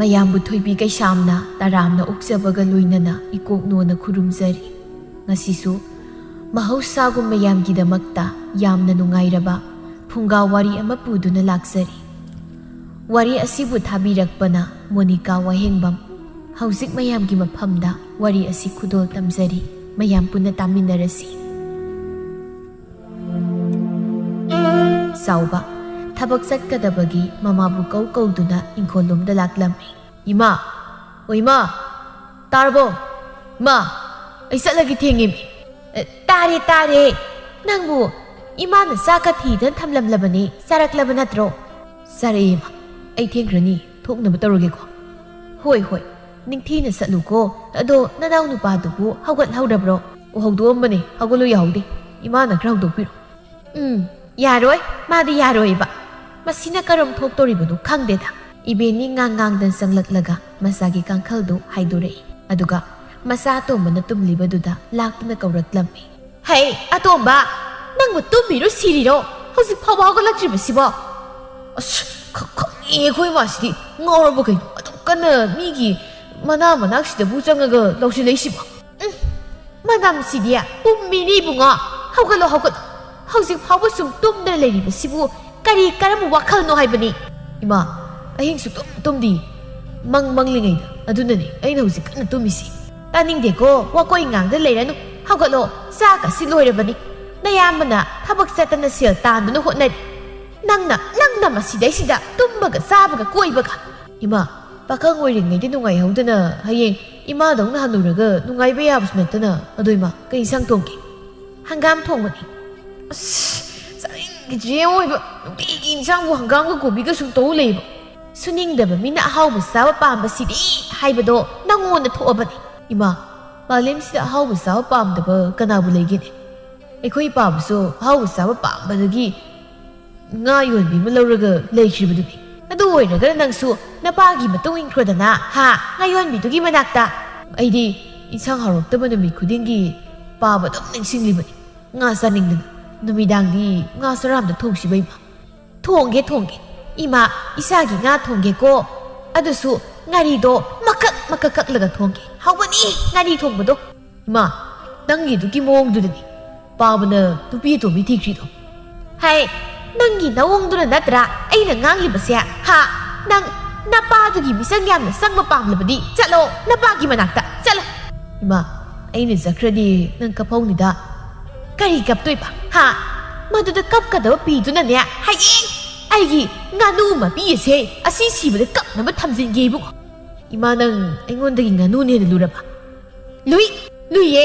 ꯃꯌꯥꯝꯕꯨ ꯊꯣꯏꯕꯤ ꯀꯩꯁꯥꯝꯅ ꯇꯔꯥꯝꯅ ꯑꯣꯛꯆꯕꯒ ꯂꯣꯏꯅꯅ ꯏꯀꯣꯛꯅꯣꯅ ꯈꯨꯔꯨꯝꯖꯔꯤ꯫ ꯉꯁꯤꯁꯨ ꯃꯍꯧꯁꯥꯒꯨꯝ ꯃꯌꯥꯝꯒꯤꯗꯃꯛꯇ ꯌꯥꯝꯅ ꯅꯨꯡꯉꯥꯏꯔꯕ ꯐꯨꯡꯒꯥ ꯋꯥꯔꯤ ꯑꯃ ꯄꯨꯗꯨꯅ ꯂꯥꯛꯆꯔꯤ꯫ ꯋꯥꯔꯤ ꯑꯁꯤꯕꯨ ꯊꯥꯕꯤꯔꯛꯄꯅ ꯃꯣꯅꯤꯀꯥ ꯋꯥꯍꯦꯡꯕꯝ꯫ ꯍꯧꯖꯤꯛ ꯃꯌꯥꯝꯒꯤ ꯃꯐꯝꯗ ꯋꯥꯔꯤ ꯑꯁꯤ ꯈꯨꯗꯣꯜ ꯇꯝꯖꯔꯤ꯫ ꯃꯌꯥꯝ ꯄꯨꯟꯅ ꯇꯥꯃꯤꯟꯅꯔꯁꯤ꯫ ꯆꯥꯎꯕ ꯊꯕꯛ ꯆꯠꯀꯗꯕꯒꯤ ꯃꯃꯥꯕꯨ ꯀꯧꯗꯨꯅ ꯏꯪꯈꯣꯜꯂꯣꯝꯗ ꯂꯥꯛꯂꯝꯃꯤ꯫ ꯏꯃꯥ, ꯑꯣ ꯏꯃꯥ, ꯇꯥꯔꯕꯣ? ꯏꯃꯥ, ꯑꯩ ꯆꯠꯂꯒꯦ ꯊꯦꯡꯉꯤꯃꯤ꯫ ꯇꯥꯔꯦ ꯅꯪꯕꯨ ꯏꯃꯥꯅ ꯆꯥꯛꯀ ꯊꯤꯗꯅ ꯊꯝꯂꯝꯂꯕꯅꯤ, ꯆꯥꯔꯛꯂꯕ ꯅꯠꯇ꯭ꯔꯣ? ꯆꯥꯔꯛꯑꯦ ꯏꯃꯥ, ꯑꯩ ꯊꯦꯡꯈ꯭ꯔꯅꯤ, ꯊꯣꯛꯅꯕ ꯇꯧꯔꯒꯦꯀꯣ꯫ ꯍꯣꯏ ꯅꯤꯡꯊꯤꯅ ꯆꯠꯂꯨꯀꯣ꯫ ꯑꯗꯣ ꯅꯅꯥꯎ ꯅꯨꯄꯥꯗꯨꯕꯨ ꯍꯧꯒꯠꯍꯧꯔꯕ꯭ꯔꯣ? ꯍꯧꯗꯣꯛꯑꯝꯕꯅꯦ, ꯍꯧꯒꯠꯂꯨ ꯌꯥꯍꯧꯗꯦ꯫ ꯏꯃꯥꯅ ꯈꯔ ꯍꯧꯗꯣꯛꯄꯤꯔꯣ꯫ ꯌꯥꯔꯣꯏ, ꯃꯥꯗꯤ ꯌꯥꯔꯣꯏꯕ꯫ ꯃꯁꯤꯅ ꯀꯔꯝ ꯊꯣꯛꯇꯣꯔꯤꯕꯅꯣ ꯈꯪꯗꯦꯗ꯫ ꯏꯕꯦꯟꯅꯤ ꯉꯥꯡꯗꯅ ꯆꯪꯂꯛꯂꯒ ꯃꯆꯥꯒꯤ ꯀꯥꯡꯈꯜꯗꯨ ꯍꯥꯏꯗꯣꯔꯛꯏ꯫ ꯑꯗꯨꯒ ꯃꯆꯥ ꯑꯇꯣꯝꯕꯅ ꯇꯨꯝꯂꯤꯕꯗꯨꯗ ꯂꯥꯛꯇꯨꯅ ꯀꯧꯔꯛꯂꯝꯃꯤ꯫ ꯍꯩ ꯑꯇꯣꯝꯕ, ꯅꯪꯕꯨ ꯇꯨꯝꯃꯤꯔꯣ ꯁꯤꯔꯤꯔꯣ? ꯍꯧꯖꯤꯛ ꯐꯥꯎꯕ ꯍꯧꯒꯠꯂꯛꯇ꯭ꯔꯤꯕꯁꯤꯕꯣ? ꯑꯁ ꯈꯪꯉꯦ ꯑꯩꯈꯣꯏ ꯏꯃꯥꯁꯤꯗꯤ ꯉꯥꯎꯔꯕ ꯀꯩꯅꯣ, ꯑꯗꯨꯝ ꯀꯟꯅ ꯃꯤꯒꯤ ꯃꯅꯥꯛꯁꯤꯗꯕꯨ ꯆꯪꯉꯒ ꯂꯧꯁꯤꯜꯂꯛꯏꯁꯤꯕꯣ꯫ ꯃꯅꯝꯁꯤꯗꯤ ꯄꯨꯝꯃꯤꯅꯤ ꯏꯕꯨꯡꯉꯣ꯫ ꯍꯧꯒꯠꯂꯣ ꯍꯧꯖꯤꯛ ꯐꯥꯎꯕ ꯁꯨꯝ ꯇꯨꯝꯗꯅ ꯂꯩꯔꯤꯕꯁꯤꯕꯨ ꯀꯔꯝꯕ ꯋꯥꯈꯜꯅꯣ ꯍꯥꯏꯕꯅꯤ? ꯏꯃꯥ, ꯑꯍꯤꯡ ꯁꯨꯛꯇꯨꯝ ꯇꯨꯝꯗꯤ, ꯃꯪꯂꯤꯉꯩꯗ, ꯑꯗꯨꯅꯅꯦ ꯑꯩꯅ ꯍꯧꯖꯤꯛ ꯀꯟꯅ ꯇꯨꯝꯃꯤꯁꯤ꯫ ꯇꯥꯅꯤꯡꯗꯦꯀꯣ, ꯋꯥꯀꯣꯏ ꯉꯥꯡꯗ ꯂꯩꯔꯅꯨ꯫ ꯍꯧꯒꯠꯂꯣ, ꯆꯥꯛꯀꯁꯤ ꯂꯣꯏꯔꯕꯅꯤ꯫ ꯅꯌꯥꯝꯕꯅ ꯊꯕꯛ ꯆꯠꯇꯅ ꯁꯦꯜ ꯇꯥꯟꯗꯨꯅ ꯍꯣꯠꯅꯔꯤ꯫ ꯅꯪꯅ ꯃꯁꯤꯗꯩꯁꯤꯗ ꯇꯨꯝꯕꯒ ꯆꯥꯕꯒ ꯀꯣꯏꯕꯒ꯫ ꯏꯃꯥ, ꯄꯥꯈꯪ ꯑꯣꯏꯔꯤꯉꯩꯗ ꯅꯨꯡꯉꯥꯏꯍꯧꯗꯅ ꯍꯌꯦꯡ ꯏꯃꯥꯗꯧꯅ ꯍꯟꯅꯨꯔꯒ ꯅꯨꯡꯉꯥꯏꯕ ꯌꯥꯕꯁꯨ ꯅꯠꯇꯅ꯫ ꯑꯗꯣ ꯏꯃꯥ, ꯀꯩ ꯏꯟꯁꯥꯡ ꯊꯣꯡꯒꯦ? ꯍꯪꯒꯥꯝ ꯊꯣꯡꯕꯅꯤ꯫ ꯆꯥꯅꯤꯡꯈꯤꯗ꯭ꯔꯦ ꯑꯣꯏꯕ, ꯅꯨꯡꯇꯤꯒꯤ ꯏꯟꯁꯥꯡꯕꯨ ꯍꯪꯒꯥꯝꯒ ꯀꯣꯕꯤꯒ ꯁꯨꯝ ꯇꯧ ꯂꯩꯕ꯫ ꯁꯨꯅꯤꯡꯗꯕ ꯃꯤꯅ ꯑꯍꯥꯎꯕ ꯆꯥꯕ ꯄꯥꯝꯕꯁꯤꯗꯤ ꯍꯥꯏꯕꯗꯣ ꯅꯪꯉꯣꯟꯗ ꯊꯣꯛꯑꯕꯅꯤ꯫ ꯏꯃꯥ, ꯃꯥꯂꯦꯝꯁꯤꯗ ꯑꯍꯥꯎꯕ ꯆꯥꯕ ꯄꯥꯝꯗꯕ ꯀꯅꯥꯕꯨ ꯂꯩꯒꯦꯅꯦ? ꯑꯩꯈꯣꯏ ꯏꯄꯥꯕꯨꯁꯨ ꯑꯍꯥꯎꯕ ꯆꯥꯕ ꯄꯥꯝꯕꯗꯒꯤ ꯉꯥ ꯌꯣꯟꯕꯤ ꯑꯃ ꯂꯧꯔꯒ ꯂꯩꯈ꯭ꯔꯤꯕꯗꯨꯅꯤ꯫ ꯑꯗꯨ ꯑꯣꯏꯔꯒꯅ ꯅꯪꯁꯨ ꯅꯄꯥꯒꯤ ꯃꯇꯨꯡ ꯏꯟꯈ꯭ꯔꯣꯗꯅ ꯉꯥ ꯌꯣꯟꯕꯤꯗꯨꯒꯤ ꯃꯅꯥꯛꯇ꯫ ꯑꯩꯗꯤ ꯏꯟꯁꯥꯡ ꯍꯥꯎꯔꯛꯇꯕ ꯅꯨꯃꯤꯠ ꯈꯨꯗꯤꯡꯒꯤ ꯄꯥꯕ ꯑꯗꯨꯝ ꯅꯤꯡꯁꯤꯡꯂꯤꯕꯅꯤ, ꯉꯥ ꯆꯥꯅꯤꯡꯗꯅ꯫ ꯅꯨꯃꯤꯗꯥꯡꯗꯤ ꯉꯥ ꯆꯔꯥ ꯑꯃꯇ ꯊꯣꯡꯁꯤꯕ ꯏꯃꯥ? ꯊꯣꯡꯒꯦ ꯏꯃꯥ, ꯏꯆꯥꯒꯤ ꯉꯥ ꯊꯣꯡꯒꯦꯀꯣ꯫ ꯑꯗꯨꯁꯨ ꯉꯥꯔꯤꯗꯣ ꯃꯀꯛ ꯀꯛꯂꯒ ꯊꯣꯡꯒꯦ꯫ ꯍꯥꯎꯕꯅꯤ ꯉꯥꯔꯤ ꯊꯣꯡꯕꯗꯣ꯫ ꯏꯃꯥ, ꯅꯪꯒꯤꯗꯨꯒꯤ ꯃꯑꯣꯡꯗꯨꯗꯅꯤ ꯄꯥꯕꯅ ꯅꯨꯄꯤ ꯑꯇꯣꯝꯕꯤ ꯊꯤꯈ꯭ꯔꯤꯗꯣ꯫ ꯍꯥꯏ, ꯅꯪꯒꯤ ꯅꯑꯣꯡꯗꯨꯅ ꯅꯠꯇ꯭ꯔꯥ ꯑꯩꯅ ꯉꯥꯡꯂꯤꯕꯁꯦ? ꯅꯪ ꯅꯄꯥꯗꯨꯒꯤ ꯃꯤꯆꯪ ꯌꯥꯝꯅ ꯆꯪꯕ ꯄꯥꯝꯂꯕꯗꯤ ꯆꯠꯂꯣ, ꯅꯄꯥꯒꯤ ꯃꯅꯥꯛꯇ ꯆꯠꯂꯣ꯫ ꯏꯃꯥ, ꯑꯩꯅ ꯆꯠꯈ꯭ꯔꯗꯤ ꯅꯪ ꯀꯞꯍꯧꯅꯤꯗ꯫ ꯀꯔꯤ ꯀꯞꯇꯣꯏꯕ? ꯃꯗꯨꯗ ꯀꯞꯀꯗꯕ ꯄꯤꯗꯨꯅꯅꯦ ꯍꯌꯦꯡ ꯑꯩꯒꯤ ꯉꯥꯅꯨ ꯃꯄꯤ ꯑꯁꯦ ꯑꯁꯤ ꯁꯤꯕꯗ ꯀꯞꯅꯕ ꯊꯝꯖꯤꯟꯒꯦ ꯏꯕꯨꯡꯉꯣ꯫ ꯏꯃꯥ, ꯅꯪ ꯑꯩꯉꯣꯟꯗꯒꯤ ꯉꯥꯅꯨꯅ ꯍꯦꯟꯅ ꯂꯨꯔꯕ? ꯂꯨꯏꯌꯦ꯫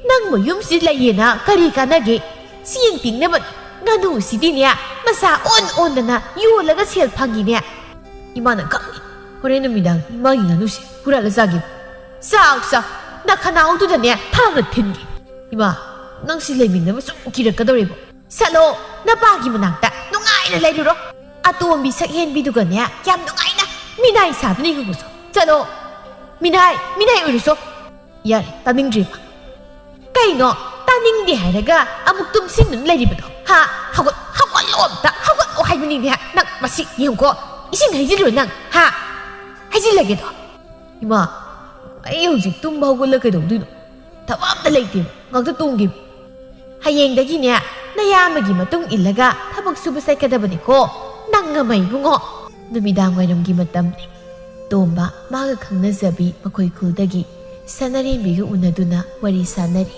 ꯅꯪꯕꯨ ꯌꯨꯝꯁꯤꯗ ꯂꯩꯌꯦꯅ ꯀꯔꯤ ꯀꯥꯟꯅꯒꯦ? ꯆꯦꯡ ꯇꯤꯡꯅꯕ ꯉꯥꯅꯨꯁꯤꯗꯤꯅꯦ ꯃꯁꯥ ꯑꯣꯟꯗꯅ ꯌꯣꯜꯂꯒ ꯁꯦꯜ ꯐꯪꯉꯤꯅꯦ꯫ ꯏꯃꯥꯅ ꯈꯪꯉꯤ, ꯍꯣꯔꯦꯟ ꯅꯨꯃꯤꯗꯥꯡ ꯏꯃꯥꯒꯤ ꯉꯥꯅꯨꯁꯦ ꯍꯨꯔꯥꯜꯂ ꯆꯥꯒꯦ꯫ ꯆꯥꯎ, ꯅꯈꯅꯥꯎꯗꯨꯗꯅꯦ ꯊꯥꯡꯅ ꯊꯤꯟꯒꯦ꯫ ꯏꯃꯥ, ꯅꯪ ꯁꯤ ꯂꯩꯃꯤꯟꯅꯕ ꯁꯨꯝ ꯀꯤꯔꯛꯀꯗꯧꯔꯤꯕꯣ? ꯆꯠꯂꯣ, ꯅꯄꯥꯒꯤ ꯃꯅꯥꯛꯇ ꯅꯨꯡꯉꯥꯏꯅ ꯂꯩꯔꯨꯔꯣ꯫ ꯑꯇꯣꯝꯕꯤ ꯁꯛꯍꯦꯟꯕꯤꯗꯨꯒꯅꯦ ꯌꯥꯝ ꯅꯨꯡꯉꯥꯏꯅ ꯃꯤꯅꯥꯏ ꯁꯥꯗꯨꯅ ꯍꯤꯡꯉꯨꯆꯣ꯫ ꯆꯠꯂꯣ, ꯃꯤꯅꯥꯏ ꯑꯣꯏꯔꯨꯆꯣ꯫ ꯌꯥꯔꯦ, ꯇꯥꯅꯤꯡꯗ꯭ꯔꯦꯕ꯫ ꯀꯩꯅꯣ ꯇꯥꯅꯤꯡꯗꯦ ꯍꯥꯏꯔꯒ ꯑꯃꯨꯛ ꯇꯨꯝꯁꯤꯟꯗꯨꯅ ꯂꯩꯔꯤꯕꯗꯣ? ꯍꯧꯒꯠꯂꯣ, ꯑꯝꯇ ꯍꯧꯒꯠꯂꯣ ꯍꯥꯏꯕꯅꯤꯅꯦ꯫ ꯅꯪ ꯃꯁꯤ ꯌꯦꯡꯉꯨꯀꯣ, ꯏꯁꯤꯡ ꯍꯩꯖꯤꯜꯂꯨ ꯅꯪ ꯍꯩꯖꯤꯜꯂꯒꯦꯗꯣ꯫ ꯏꯃꯥ, ꯑꯩ ꯍꯧꯖꯤꯛ ꯇꯨꯝꯕ ꯍꯧꯒꯠꯂ ꯀꯩꯗꯧꯗꯣꯏꯅꯣ? ꯊꯕꯛ ꯑꯝꯇ ꯂꯩꯇꯦꯕ, ꯉꯥꯛꯇ ꯇꯨꯝꯒꯦ꯫ ꯍꯌꯦꯡꯗꯒꯤꯅꯦ ꯅꯌꯥꯝꯕꯒꯤ ꯃꯇꯨꯡ ꯏꯜꯂꯒ ꯊꯕꯛ ꯁꯨꯕ ꯆꯠꯀꯗꯕꯅꯤꯀꯣ꯫ ꯅꯪ ꯑꯃ ꯏꯕꯨꯡꯉꯣ꯫ ꯅꯨꯃꯤꯗꯥꯡ ꯋꯥꯏꯔꯝꯒꯤ ꯃꯇꯝꯅꯤ꯫ ꯇꯣꯝꯕ ꯃꯥꯒ ꯈꯪꯅꯖꯕꯤ ꯃꯈꯣꯏ ꯈꯨꯜꯗꯒꯤ ꯁꯅꯔꯦꯝꯕꯤꯒ ꯎꯅꯗꯨꯅ ꯋꯥꯔꯤ ꯁꯥꯟꯅꯔꯤ꯫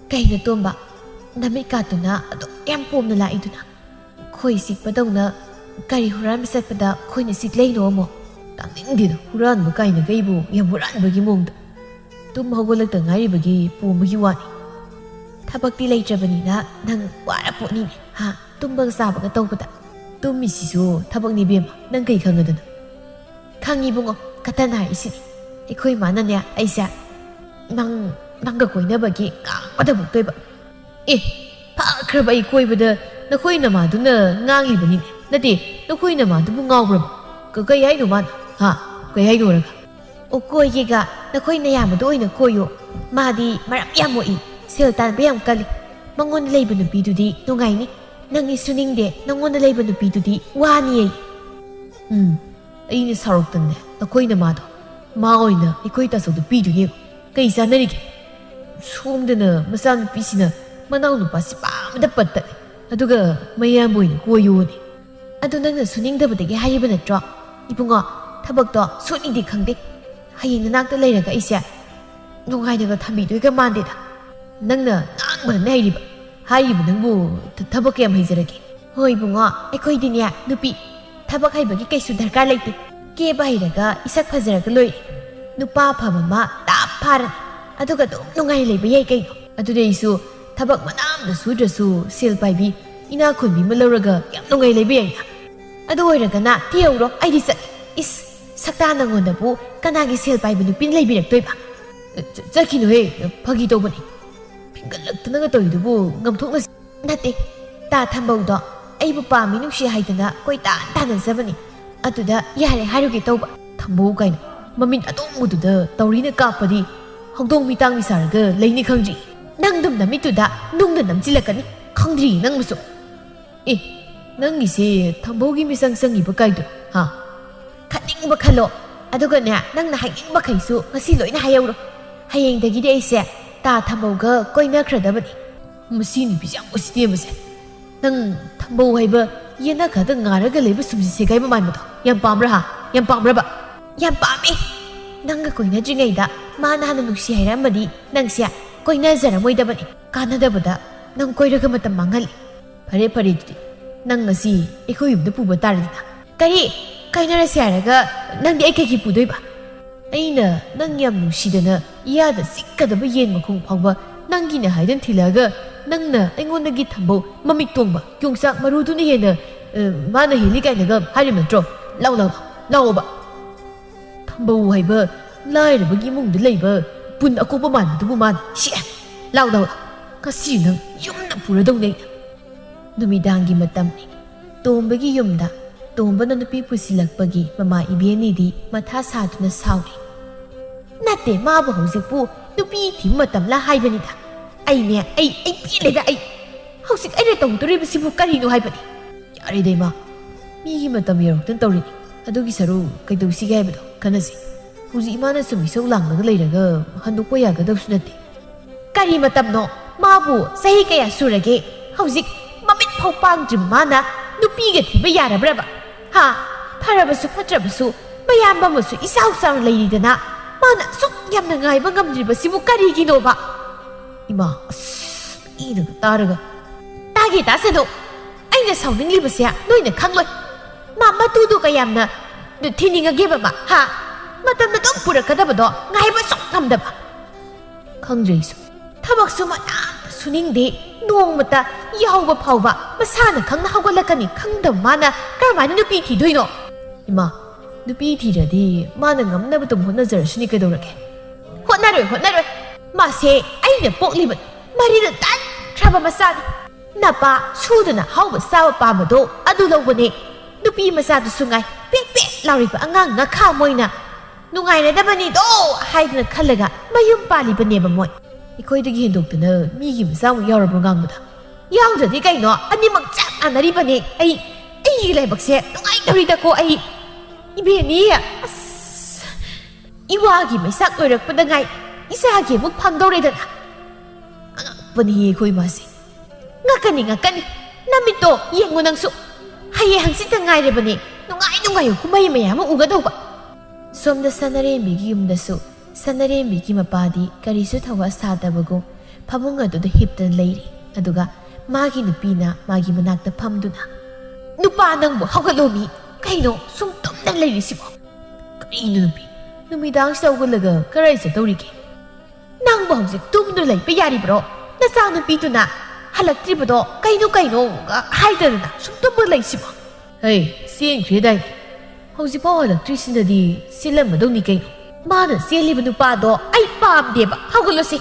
ꯀꯩꯅꯣ ꯇꯣꯝꯕ, ꯅꯃꯤꯠ ꯀꯥꯇꯨꯅ ꯑꯗꯨꯛ ꯌꯥꯝ ꯄꯣꯝꯅ ꯂꯥꯛꯏꯗꯨꯅ? ꯈꯣꯏ ꯆꯤꯛꯄꯗꯧꯅ ꯀꯔꯤ ꯍꯨꯔꯥꯟꯕ ꯆꯠꯄꯗ ꯈꯣꯏꯅ ꯆꯤꯛꯂꯩꯅꯣ ꯑꯃꯨꯛ? ꯇꯥꯅꯤꯡꯗꯦꯗ, ꯍꯨꯔꯥꯟꯕ ꯀꯥꯏꯅ ꯀꯩꯕꯨ ꯌꯥꯝ ꯍꯨꯔꯥꯟꯕꯒꯤ ꯃꯑꯣꯡꯗ꯫ ꯇꯨꯝ ꯍꯧꯒꯠꯂꯛꯇ ꯉꯥꯏꯔꯤꯕꯒꯤ ꯄꯣꯝꯕꯒꯤ ꯋꯥꯅꯤ꯫ ꯊꯕꯛꯇꯤ ꯂꯩꯇ꯭ꯔꯕꯅꯤꯅ ꯅꯪ ꯋꯥꯔ ꯄꯣꯠꯅꯤꯅꯦ ꯇꯨꯝꯕꯒ ꯆꯥꯕꯒ ꯇꯧꯕꯗ꯫ ꯇꯨꯝꯃꯤꯁꯤꯁꯨ ꯊꯕꯛꯅꯤ ꯏꯕꯦꯝꯃ, ꯅꯪ ꯀꯩ ꯈꯪꯉꯗꯅ? ꯈꯪꯉꯤꯕꯨꯡꯉꯣ, ꯀꯇꯟ ꯍꯥꯏꯔꯤꯁꯤꯅꯤ꯫ ꯑꯩꯈꯣꯏ ꯃꯥꯅꯅꯦ ꯑꯩꯁꯦ ꯅꯪꯒ ꯀꯣꯏꯅꯕꯒꯤ ꯉꯥꯡꯕꯗ ꯕꯨꯛꯇꯣꯏꯕ꯫ ꯐꯈ꯭ꯔꯕ ꯑꯩ ꯀꯣꯏꯕꯗ ꯅꯈꯣꯏ ꯅꯃꯥꯗꯨꯅ ꯉꯥꯡꯂꯤꯕꯅꯤꯅꯦ꯫ ꯅꯠꯇꯦ, ꯅꯈꯣꯏ ꯅꯃꯥꯗꯨꯕꯨ ꯉꯥꯎꯕ꯭ꯔꯕ? ꯀꯩ ꯍꯥꯏꯅꯣ ꯃꯥꯅ? ꯀꯩ ꯍꯥꯏꯅꯣꯔꯒ? ꯑꯣ, ꯀꯣꯏꯒꯦꯒ ꯅꯈꯣꯏ ꯅꯌꯥꯝꯕꯗꯣ ꯑꯣꯏꯅ ꯀꯣꯏꯌꯣ꯫ ꯃꯥꯗꯤ ꯃꯔꯝ ꯌꯥꯝ ꯃꯣꯛꯏ, ꯁꯦꯜ ꯇꯥꯟꯕ ꯌꯥꯝ ꯀꯜꯂꯤ꯫ ꯃꯉꯣꯟꯗ ꯂꯩꯕ ꯅꯨꯄꯤꯗꯨꯗꯤ ꯅꯨꯡꯉꯥꯏꯅꯤ, ꯅꯪꯒꯤ ꯁꯨꯅꯤꯡꯗꯦ ꯅꯪꯉꯣꯟꯗ ꯂꯩꯕ ꯅꯨꯄꯤꯗꯨꯗꯤ ꯋꯥꯅꯤꯌꯦ꯫ ꯑꯩꯅ ꯁꯥꯎꯔꯛꯇꯅꯦ ꯑꯩꯈꯣꯏꯅ ꯃꯥꯗꯣ ꯃꯥ ꯑꯣꯏꯅ ꯑꯩꯈꯣꯏ ꯇꯥꯆꯧꯗ ꯄꯤꯗꯣꯏꯅꯦ ꯀꯩ ꯆꯥꯅꯔꯤꯒꯦ ꯁꯣꯝꯗꯅ ꯃꯆꯥꯅꯨꯄꯤꯁꯤꯅ ꯃꯅꯥꯎ ꯅꯨꯄꯥꯁꯤ ꯄꯥꯝꯕꯗ ꯄꯠꯇꯠꯂꯦ ꯑꯗꯨꯒ ꯃꯌꯥꯝꯕ ꯑꯣꯏꯅ ꯀꯣꯏꯌꯣꯅꯦ ꯑꯗꯨ ꯅꯪꯅ ꯁꯨꯅꯤꯡꯗꯕꯗꯒꯤ ꯍꯥꯏꯔꯤꯕ ꯅꯠꯇ꯭ꯔꯣ ꯏꯕꯨꯡꯉꯣ ꯊꯕꯛꯇꯣ ꯁꯨꯅꯤꯡꯗꯤ ꯈꯪꯗꯦ ꯍꯌꯦꯡ ꯅꯅꯥꯛꯇ ꯂꯩꯔꯒ ꯑꯩꯁꯦ ꯅꯨꯡꯉꯥꯏꯅꯒ ꯊꯝꯕꯤꯗꯣꯏꯒ ꯃꯥꯟꯗꯦꯗ ꯅꯪꯅ ꯉꯥꯡꯕꯗꯅ ꯍꯩꯔꯤꯕ ꯍꯥꯏꯔꯤꯕ ꯅꯪꯕꯨ ꯊꯕꯛ ꯀꯌꯥꯝ ꯍꯩꯖꯔꯒꯦ ꯍꯣꯏ ꯏꯕꯨꯡꯉꯣ ꯑꯩꯈꯣꯏꯗꯤꯅꯦ ꯅꯨꯄꯤ ꯊꯕꯛ ꯍꯩꯕꯒꯤ ꯀꯩꯁꯨ ꯗꯔꯀꯥꯔ ꯂꯩꯇꯦ ꯀꯦꯕ ꯍꯩꯔꯒ ꯏꯁꯛ ꯐꯖꯔꯒ ꯂꯣꯏꯔꯦ ꯅꯨꯄꯥ ꯑꯐꯕ ꯑꯃ ꯇꯥꯞ ꯐꯥꯔꯅꯤ ꯑꯗꯨꯒ ꯑꯗꯨꯝ ꯅꯨꯡꯉꯥꯏꯅ ꯂꯩꯕ ꯌꯥꯏ ꯀꯩꯅꯣ ꯑꯗꯨꯗꯤ ꯑꯩꯁꯨ ꯊꯕꯛ ꯃꯅꯥꯝꯗ ꯁꯨꯗ꯭ꯔꯁꯨ ꯁꯦꯜ ꯄꯥꯏꯕꯤ ꯏꯅꯥꯛ ꯈꯨꯟꯕꯤ ꯑꯃ ꯂꯧꯔꯒ ꯌꯥꯝ ꯅꯨꯡꯉꯥꯏ ꯂꯩꯕ ꯌꯥꯏꯅ ꯑꯗꯨ ꯑꯣꯏꯔꯒꯅ ꯊꯤꯍꯧꯔꯣ ꯑꯩꯗꯤ ꯆꯠꯂꯦ ꯏꯁ ꯁꯛꯇꯥ ꯅꯪꯉꯣꯟꯗꯕꯨ ꯀꯅꯥꯒꯤ ꯁꯦꯜ ꯄꯥꯏꯕ ꯅꯨꯄꯤꯅ ꯂꯩꯕꯤꯔꯛꯇꯣꯏꯕ ꯆꯠꯈꯤꯅꯨꯍꯦ ꯐꯥꯒꯤ ꯇꯧꯕꯅꯤ ꯐꯤꯡꯒꯠꯂꯛꯇꯅꯒ ꯇꯧꯔꯤꯗꯨꯕꯨ ꯉꯝꯊꯣꯛꯅꯁꯤ ꯅꯠꯇꯦ ꯇꯥ ꯊꯝꯕꯧꯗꯣ ꯑꯩꯕꯨ ꯄꯥꯝꯃꯤ ꯅꯨꯡꯁꯤ ꯍꯥꯏꯗꯅ ꯀꯣꯏꯇꯥꯟ ꯇꯥꯟꯅꯖꯕꯅꯤ ꯑꯗꯨꯗ ꯌꯥꯔꯦ ꯍꯥꯏꯔꯨꯒꯦ ꯇꯧꯕ ꯊꯝꯕꯧ ꯀꯥꯏꯅ ꯃꯃꯤꯠ ꯑꯇꯣꯡꯕꯗꯨꯗ ꯇꯧꯔꯤꯅ ꯀꯥꯞꯄꯗꯤ ꯍꯧꯗꯣꯡ ꯃꯤꯇꯥꯡ ꯁꯥꯔꯒ ꯂꯩꯅꯤ ꯈꯪꯗ꯭ꯔꯤ ꯅꯪꯗꯨꯝ ꯅꯃꯤꯠꯇꯨꯗ ꯅꯨꯡꯗ ꯅꯝꯁꯤꯜꯂꯛꯀꯅꯤ ꯈꯪꯗ꯭ꯔꯤ ꯅꯪꯕꯨꯁꯨ ꯑꯦ ꯅꯪꯒꯤꯁꯦ ꯊꯝꯕꯧꯒꯤ ꯃꯤꯆꯪ ꯆꯪꯉꯤꯕ ꯀꯥꯏꯗꯣ ꯍꯥ ꯈꯟꯅꯤꯡꯕ ꯈꯜꯂꯣ ꯑꯗꯨꯒꯅꯦ ꯅꯪꯅ ꯍꯥꯏꯅꯤꯡꯕꯈꯩꯁꯨ ꯉꯁꯤ ꯂꯣꯏꯅ ꯍꯥꯏꯍꯧꯔꯣ ꯍꯌꯦꯡꯗꯒꯤꯗꯤ ꯑꯩꯁꯦ ꯇꯥ ꯊꯝꯕꯧꯒ ꯀꯣꯏꯅꯈ꯭ꯔꯗꯕꯅꯤ ꯃꯁꯤ ꯅꯨꯄꯤꯁꯦ ꯌꯥꯝ ꯎꯁꯤꯠꯇꯦꯕꯁꯦ ꯅꯪ ꯊꯝꯕꯧ ꯍꯥꯏꯕ ꯌꯦꯅꯈꯥꯗ ꯉꯥꯔꯒ ꯂꯩꯕ ꯁꯨꯝꯁꯤ ꯀꯥꯏꯕ ꯃꯥꯟꯕꯗꯣ ꯌꯥꯝ ꯄꯥꯝꯕ꯭ꯔꯥ ꯍꯥ ꯌꯥꯝ ꯄꯥꯝꯕ꯭ꯔꯕ ꯌꯥꯝ ꯄꯥꯝꯃꯦ ꯅꯪꯒ ꯀꯣꯏꯅꯗ꯭ꯔꯤꯉꯩꯗ ꯃꯥꯅ ꯍꯥꯟꯅ ꯅꯨꯡꯁꯤ ꯍꯥꯏꯔꯝꯃꯗꯤ ꯅꯪꯁꯦ ꯀꯣꯏꯅꯖꯔꯝꯃꯣꯏꯗꯕꯅꯤ ꯀꯥꯟꯅꯗꯕꯗ ꯅꯪ ꯀꯣꯏꯔꯒ ꯃꯇꯝ ꯃꯥꯡꯍꯜꯂꯤ ꯐꯔꯦ ꯐꯔꯦ ꯑꯗꯨꯗꯤ ꯅꯪ ꯉꯁꯤ ꯑꯩꯈꯣꯏ ꯌꯨꯝꯗ ꯄꯨꯕ ꯇꯥꯔꯦꯗꯅ ꯀꯔꯤ ꯀꯥꯏꯅꯔꯁꯦ ꯍꯥꯏꯔꯒ ꯅꯪꯗꯤ ꯑꯩ ꯀꯩꯒꯤ ꯄꯨꯗꯣꯏꯕ ꯑꯩꯅ ꯅꯪ ꯌꯥꯝ ꯅꯨꯡꯁꯤꯗꯅ ꯏꯌꯥꯗ ꯆꯤꯛꯀꯗꯕ ꯌꯦꯟ ꯃꯈꯣꯡ ꯐꯥꯎꯕ ꯅꯪꯒꯤꯅ ꯍꯥꯏꯗꯅ ꯊꯤꯜꯂꯛꯑꯒ ꯅꯪꯅ ꯑꯩꯉꯣꯟꯗꯒꯤ ꯊꯝꯕꯧ ꯃꯃꯤꯠ ꯇꯣꯡꯕ ꯌꯣꯡꯆꯥꯛ ꯃꯔꯨꯗꯨꯅ ꯍꯦꯟꯅ ꯃꯥꯅ ꯍꯦꯜꯂꯤ ꯀꯥꯏꯅꯒ ꯍꯥꯏꯔꯤꯕ ꯅꯠꯇ꯭ꯔꯣ ꯂꯥꯎ ꯂꯥꯎ ꯂꯥꯎꯑꯣꯕ ꯊꯝꯕꯧ ꯍꯥꯏꯕ ꯂꯥꯏꯔꯕꯒꯤ ꯏꯃꯨꯡꯗ ꯂꯩꯕ ꯄꯨꯟ ꯑꯀꯣꯞꯄ ꯃꯥꯟꯕꯗꯨꯕꯨ ꯃꯥꯅ ꯁꯤ ꯂꯥꯎ ꯂꯥꯎ ꯉꯁꯤ ꯅꯪ ꯌꯨꯝꯗ ꯄꯨꯔꯗꯧꯅꯦ ꯅꯨꯃꯤꯗꯥꯡꯒꯤ ꯃꯇꯝꯅꯤ ꯇꯣꯝꯕꯒꯤ ꯌꯨꯝꯗ ꯇꯣꯝꯕꯅ ꯅꯨꯄꯤ ꯄꯨꯁꯤꯜꯂꯛꯄꯒꯤ ꯃꯃꯥ ꯏꯕꯦꯟꯅꯤꯗꯤ ꯃꯊꯥ ꯁꯥꯗꯨꯅ ꯁꯥꯎꯔꯤ ꯅꯠꯇꯦ ꯃꯥꯕꯨ ꯍꯧꯖꯤꯛꯄꯨ ꯅꯨꯄꯤ ꯊꯤꯕ ꯃꯇꯝꯂ ꯍꯥꯏꯕꯅꯤꯗ ꯑꯩꯅꯦ ꯑꯩ ꯄꯦꯜꯂꯦꯗ ꯑꯩ ꯍꯧꯖꯤꯛ ꯑꯩꯅ ꯇꯧꯗꯣꯔꯤꯕꯁꯤꯕꯨ ꯀꯔꯤꯅꯣ ꯍꯥꯏꯕꯅꯤ ꯌꯥꯔꯦꯗ ꯏꯃꯥ ꯃꯤꯒꯤ ꯃꯇꯝ ꯌꯧꯔꯛꯇꯅ ꯇꯧꯔꯤꯅꯤ ꯑꯗꯨꯒꯤ ꯁꯔꯨꯛ ꯀꯩꯗꯧꯁꯤꯒꯦ ꯍꯥꯏꯕꯗꯣ ꯈꯟꯅꯁꯤ ꯍꯧꯖꯤꯛ ꯏꯃꯥꯅ ꯁꯨꯝ ꯏꯁꯧ ꯂꯥꯡꯂꯒ ꯂꯩꯔꯒ ꯍꯟꯗꯣꯛꯄ ꯌꯥꯒꯗꯕꯁꯨ ꯅꯠꯇꯦ ꯀꯔꯤ ꯃꯇꯝꯅꯣ ꯃꯥꯕꯨ ꯆꯍꯤ ꯀꯌꯥ ꯁꯨꯔꯒꯦ ꯍꯧꯖꯤꯛ ꯃꯃꯤꯠ ꯐꯥꯎ ꯄꯥꯡꯗ꯭ꯔꯤꯕ ꯃꯥꯅ ꯅꯨꯄꯤꯒ ꯊꯤꯕ ꯌꯥꯔꯕ꯭ꯔꯕ ꯍꯥ ꯐꯔꯕꯁꯨ ꯐꯠꯇ꯭ꯔꯕꯁꯨ ꯃꯌꯥꯝꯕ ꯑꯃꯁꯨ ꯏꯆꯥꯎ ꯆꯥꯎꯅ ꯂꯩꯔꯤꯗꯅ ꯃꯥꯅ ꯑꯁꯨꯛ ꯌꯥꯝꯅ ꯉꯥꯏꯕ ꯉꯝꯗ꯭ꯔꯤꯕꯁꯤꯕꯨ ꯀꯔꯤꯒꯤꯅꯣꯕ ꯏꯃꯥ ꯑꯁ ꯏꯅꯒ ꯇꯥꯔꯒ ꯇꯥꯒꯦ ꯇꯥꯁꯅꯨ ꯑꯩꯅ ꯁꯥꯎꯅꯤꯡꯂꯤꯕꯁꯦ ꯅꯣꯏꯅ ꯈꯪꯂꯣꯏ ꯃꯥ ꯃꯇꯨꯗꯨ ꯀꯌꯥꯝꯅ ꯊꯤꯅꯤꯡꯉꯒꯦꯕ ꯃꯥ ꯍꯥ ꯃꯇꯝꯗ ꯑꯗꯨꯝ ꯄꯨꯔꯛꯀꯗꯕꯗꯣ ꯉꯥꯏꯕ ꯁꯨꯛ ꯉꯝꯗꯕ ꯈꯪꯗ꯭ꯔꯦ ꯑꯩꯁꯨ ꯊꯕꯛꯁꯨ ꯃꯅꯥꯝꯇ ꯁꯨꯅꯤꯡꯗꯦ ꯅꯣꯡꯃꯇ ꯌꯥꯎꯕ ꯐꯥꯎꯕ ꯃꯁꯥꯅ ꯈꯪꯅ ꯍꯧꯒꯠꯂꯛꯀꯅꯤ ꯈꯪꯗꯕ ꯃꯥꯅ ꯀꯔꯝꯍꯥꯏꯅ ꯅꯨꯄꯤ ꯊꯤꯗꯣꯏꯅꯣ ꯏꯃꯥ ꯅꯨꯄꯤ ꯊꯤꯔꯗꯤ ꯃꯥꯅ ꯉꯝꯅꯕ ꯑꯗꯨꯝ ꯍꯣꯠꯅꯖꯔꯁꯨꯅꯤ ꯀꯩꯗꯧꯔꯒꯦ ꯍꯣꯠꯅꯔꯣꯏ ꯃꯥꯁꯦ ꯑꯩꯅ ꯄꯣꯛꯂꯤꯕ ꯃꯔꯤꯗ ꯇꯟꯈ꯭ꯔꯕ ꯃꯆꯥꯅꯤ ꯅꯄꯥ ꯁꯨꯗꯅ ꯍꯥꯎꯕ ꯆꯥꯕ ꯄꯥꯝꯕꯗꯣ ꯑꯗꯨ ꯂꯧꯕꯅꯦ ꯅꯨꯄꯤ ꯃꯆꯥꯗꯨꯁꯨ ꯉꯥꯏ ꯄꯦꯛ ꯄꯦꯛ ꯂꯥꯎꯔꯤꯕ ꯑꯉꯥꯡ ꯉꯈꯥ ꯃꯣꯏꯅ ꯅꯨꯡꯉꯥꯏꯅꯗꯕꯅꯤꯗꯣ ꯍꯥꯏꯗꯅ ꯈꯜꯂꯒ ꯃꯌꯨꯝ ꯄꯥꯜꯂꯤꯕꯅꯦꯕ ꯃꯣꯏ ꯑꯩꯈꯣꯏꯗꯒꯤ ꯍꯦꯟꯗꯣꯛꯇꯅ ꯃꯤꯒꯤ ꯃꯆꯥꯃꯨꯛ ꯌꯥꯎꯔꯕ꯭ꯔꯣ ꯉꯥꯡꯕꯗ ꯌꯥꯎꯗ꯭ꯔꯗꯤ ꯀꯩꯅꯣ ꯑꯅꯤꯃꯛ ꯆꯞ ꯃꯥꯟꯅꯔꯤꯕꯅꯦ ꯑꯩꯒꯤ ꯂꯥꯏꯕꯛꯁꯦ ꯅꯨꯡꯉꯥꯏꯇꯧꯔꯤꯗꯀꯣ ꯑꯩ ꯏꯕꯦꯟꯅꯤ ꯑꯁ ꯏꯋꯥꯒꯤ ꯃꯩꯁꯥꯛ ꯂꯣꯏꯔꯛꯄꯗ ꯉꯥꯏ ꯏꯆꯥꯒꯤ ꯑꯃꯨꯛ ꯐꯪꯗꯧꯔꯦꯗꯅ ꯑꯉꯛꯄꯅꯤꯍꯦ ꯑꯩꯈꯣꯏ ꯃꯥꯁꯦ ꯉꯛꯀꯅꯤ ꯅꯃꯤꯠꯇꯣ ꯌꯦꯡꯉꯨ ꯅꯪꯁꯨ ꯍꯌꯦꯡ ꯍꯪꯆꯤꯠꯇ ꯉꯥꯏꯔꯕꯅꯦ ꯅꯨꯡꯉꯥꯏꯕ ꯀꯨꯝꯍꯩ ꯃꯌꯥꯝ ꯑꯃ ꯎꯒꯗꯧꯕ ꯁꯣꯝꯗ ꯁꯅꯔꯦꯝꯕꯤꯒꯤ ꯌꯨꯝꯗꯁꯨ ꯁꯅꯔꯦꯝꯕꯤꯒꯤ ꯃꯄꯥꯗꯤ ꯀꯔꯤꯁꯨ ꯊꯧꯋꯥ ꯁꯥꯗꯕꯒꯨꯝ ꯐꯃꯨꯡ ꯑꯗꯨꯗ ꯍꯤꯞꯇꯨꯅ ꯂꯩꯔꯤ ꯑꯗꯨꯒ ꯃꯥꯒꯤ ꯅꯨꯄꯤꯅ ꯃꯥꯒꯤ ꯃꯅꯥꯛꯇ ꯐꯝꯗꯨꯅ ꯅꯨꯄꯥ ꯅꯪꯕꯨ ꯍꯧꯒꯠꯂꯣꯃꯤ ꯀꯩꯅꯣ ꯁꯨꯝ ꯇꯨꯝꯅ ꯂꯩꯔꯤꯁꯤꯕꯣ ꯀꯔꯤꯅꯣ ꯅꯨꯄꯤ ꯅꯨꯃꯤꯗꯥꯡꯁꯤꯗ ꯍꯧꯒꯠꯂꯒ ꯀꯔꯥꯏ ꯆꯠꯇꯧꯔꯤꯒꯦ ꯅꯪꯕꯨ ꯍꯧꯖꯤꯛ ꯇꯨꯝꯗꯨꯅ ꯂꯩꯕ ꯌꯥꯔꯤꯕ꯭ꯔꯣ ꯅꯆꯥ ꯅꯨꯄꯤꯗꯨꯅ ꯍꯜꯂꯛꯇ꯭ꯔꯤꯕꯗꯣ ꯀꯩꯅꯣ ꯍꯥꯏꯗꯗꯅ ꯁꯨꯝ ꯇꯨꯝꯕ ꯂꯩꯁꯤꯕꯣ ꯍꯩ ꯆꯦꯟꯈ꯭ꯔꯦꯗꯥꯏꯅꯦ ꯍꯧꯖꯤꯛꯐꯥꯎ ꯍꯜꯂꯛꯇ꯭ꯔꯤꯁꯤꯅꯗꯤ ꯆꯦꯜꯂꯝꯃꯗꯧꯅꯤ ꯀꯩꯅꯣ ꯃꯥꯅ ꯆꯦꯜꯂꯤꯕ ꯅꯨꯄꯥꯗꯣ ꯑꯩ ꯄꯥꯝꯗꯦꯕ ꯍꯧꯒꯠꯂꯨꯁꯤ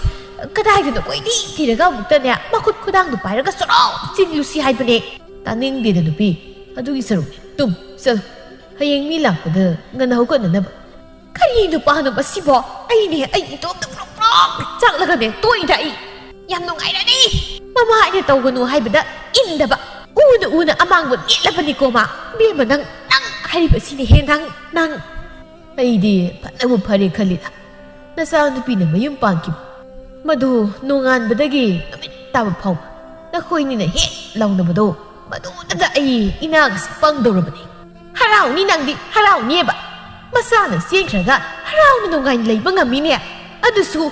ꯀꯗꯥꯏꯗꯅꯣ ꯀꯣꯏꯊꯤ ꯊꯤꯔꯒ ꯑꯃꯨꯛꯇꯅꯦ ꯃꯈꯨꯠ ꯈꯨꯗꯥꯡꯗꯨ ꯄꯥꯏꯔꯒ ꯆꯣꯔꯥꯎ ꯆꯤꯡꯂꯨꯁꯤ ꯍꯥꯏꯕꯅꯦ ꯇꯥꯅꯤꯡꯗꯦꯗ ꯅꯨꯄꯤ ꯑꯗꯨꯒꯤ ꯁꯔꯨꯛꯅꯦ ꯆꯠꯂꯣ ꯍꯌꯦꯡ ꯃꯤ ꯂꯥꯛꯄꯗ ꯉꯟꯅ ꯍꯧꯒꯠꯅꯅꯕ ꯀꯔꯤ ꯅꯨꯄꯥꯅꯣ ꯃꯁꯤꯕꯣ ꯑꯩ ꯏꯇꯣꯝꯇ ꯄ꯭ꯔꯣꯛ ꯆꯥꯛꯂꯒꯅꯦ ꯇꯣꯛꯏꯗ ꯑꯩ ꯌꯥꯝ ꯅꯨꯡꯉꯥꯏꯔꯅꯤ ꯃꯃꯥ ꯑꯩꯅ ꯇꯧꯒꯅꯨ ꯍꯥꯏꯕꯗ ꯏꯟꯗꯕ ꯎꯅ ꯑꯃꯥꯡꯕ ꯅꯦꯠꯂꯕꯅꯤꯀꯣ ꯃꯥ ꯏꯕꯦꯝꯃ ꯅꯪ ꯍꯥꯏꯔꯤꯕꯁꯤꯅ ꯍꯦ ꯅꯪ ꯑꯩꯗꯤ ꯐꯅꯕꯨ ꯐꯔꯦ ꯈꯜꯂꯤꯗ ꯅꯆꯥ ꯅꯨꯄꯤꯅ ꯃꯌꯨꯝ ꯄꯥꯟꯈꯤꯕ ꯃꯗꯨ ꯅꯣꯡꯉꯥꯟꯕꯗꯒꯤ ꯅꯨꯃꯤꯠ ꯇꯥꯕ ꯐꯥꯎꯕ ꯅꯈꯣꯏꯅꯤꯅ ꯍꯦꯛ ꯂꯥꯎꯅꯕꯗꯣ ꯃꯗꯨꯗ ꯑꯩ ꯏꯅꯥꯒꯁꯦ ꯄꯪꯗꯧꯔꯕꯅꯤ ꯍꯔꯥꯎꯅꯤ ꯅꯪꯗꯤ ꯍꯔꯥꯎꯅꯤꯕ ꯃꯆꯥꯅ ꯆꯦꯟꯈ꯭ꯔꯒ ꯍꯔꯥꯎꯅ ꯅꯨꯡꯉꯥꯏꯅ ꯂꯩꯕ ꯉꯝꯃꯤꯅꯦ ꯑꯗꯨꯁꯨ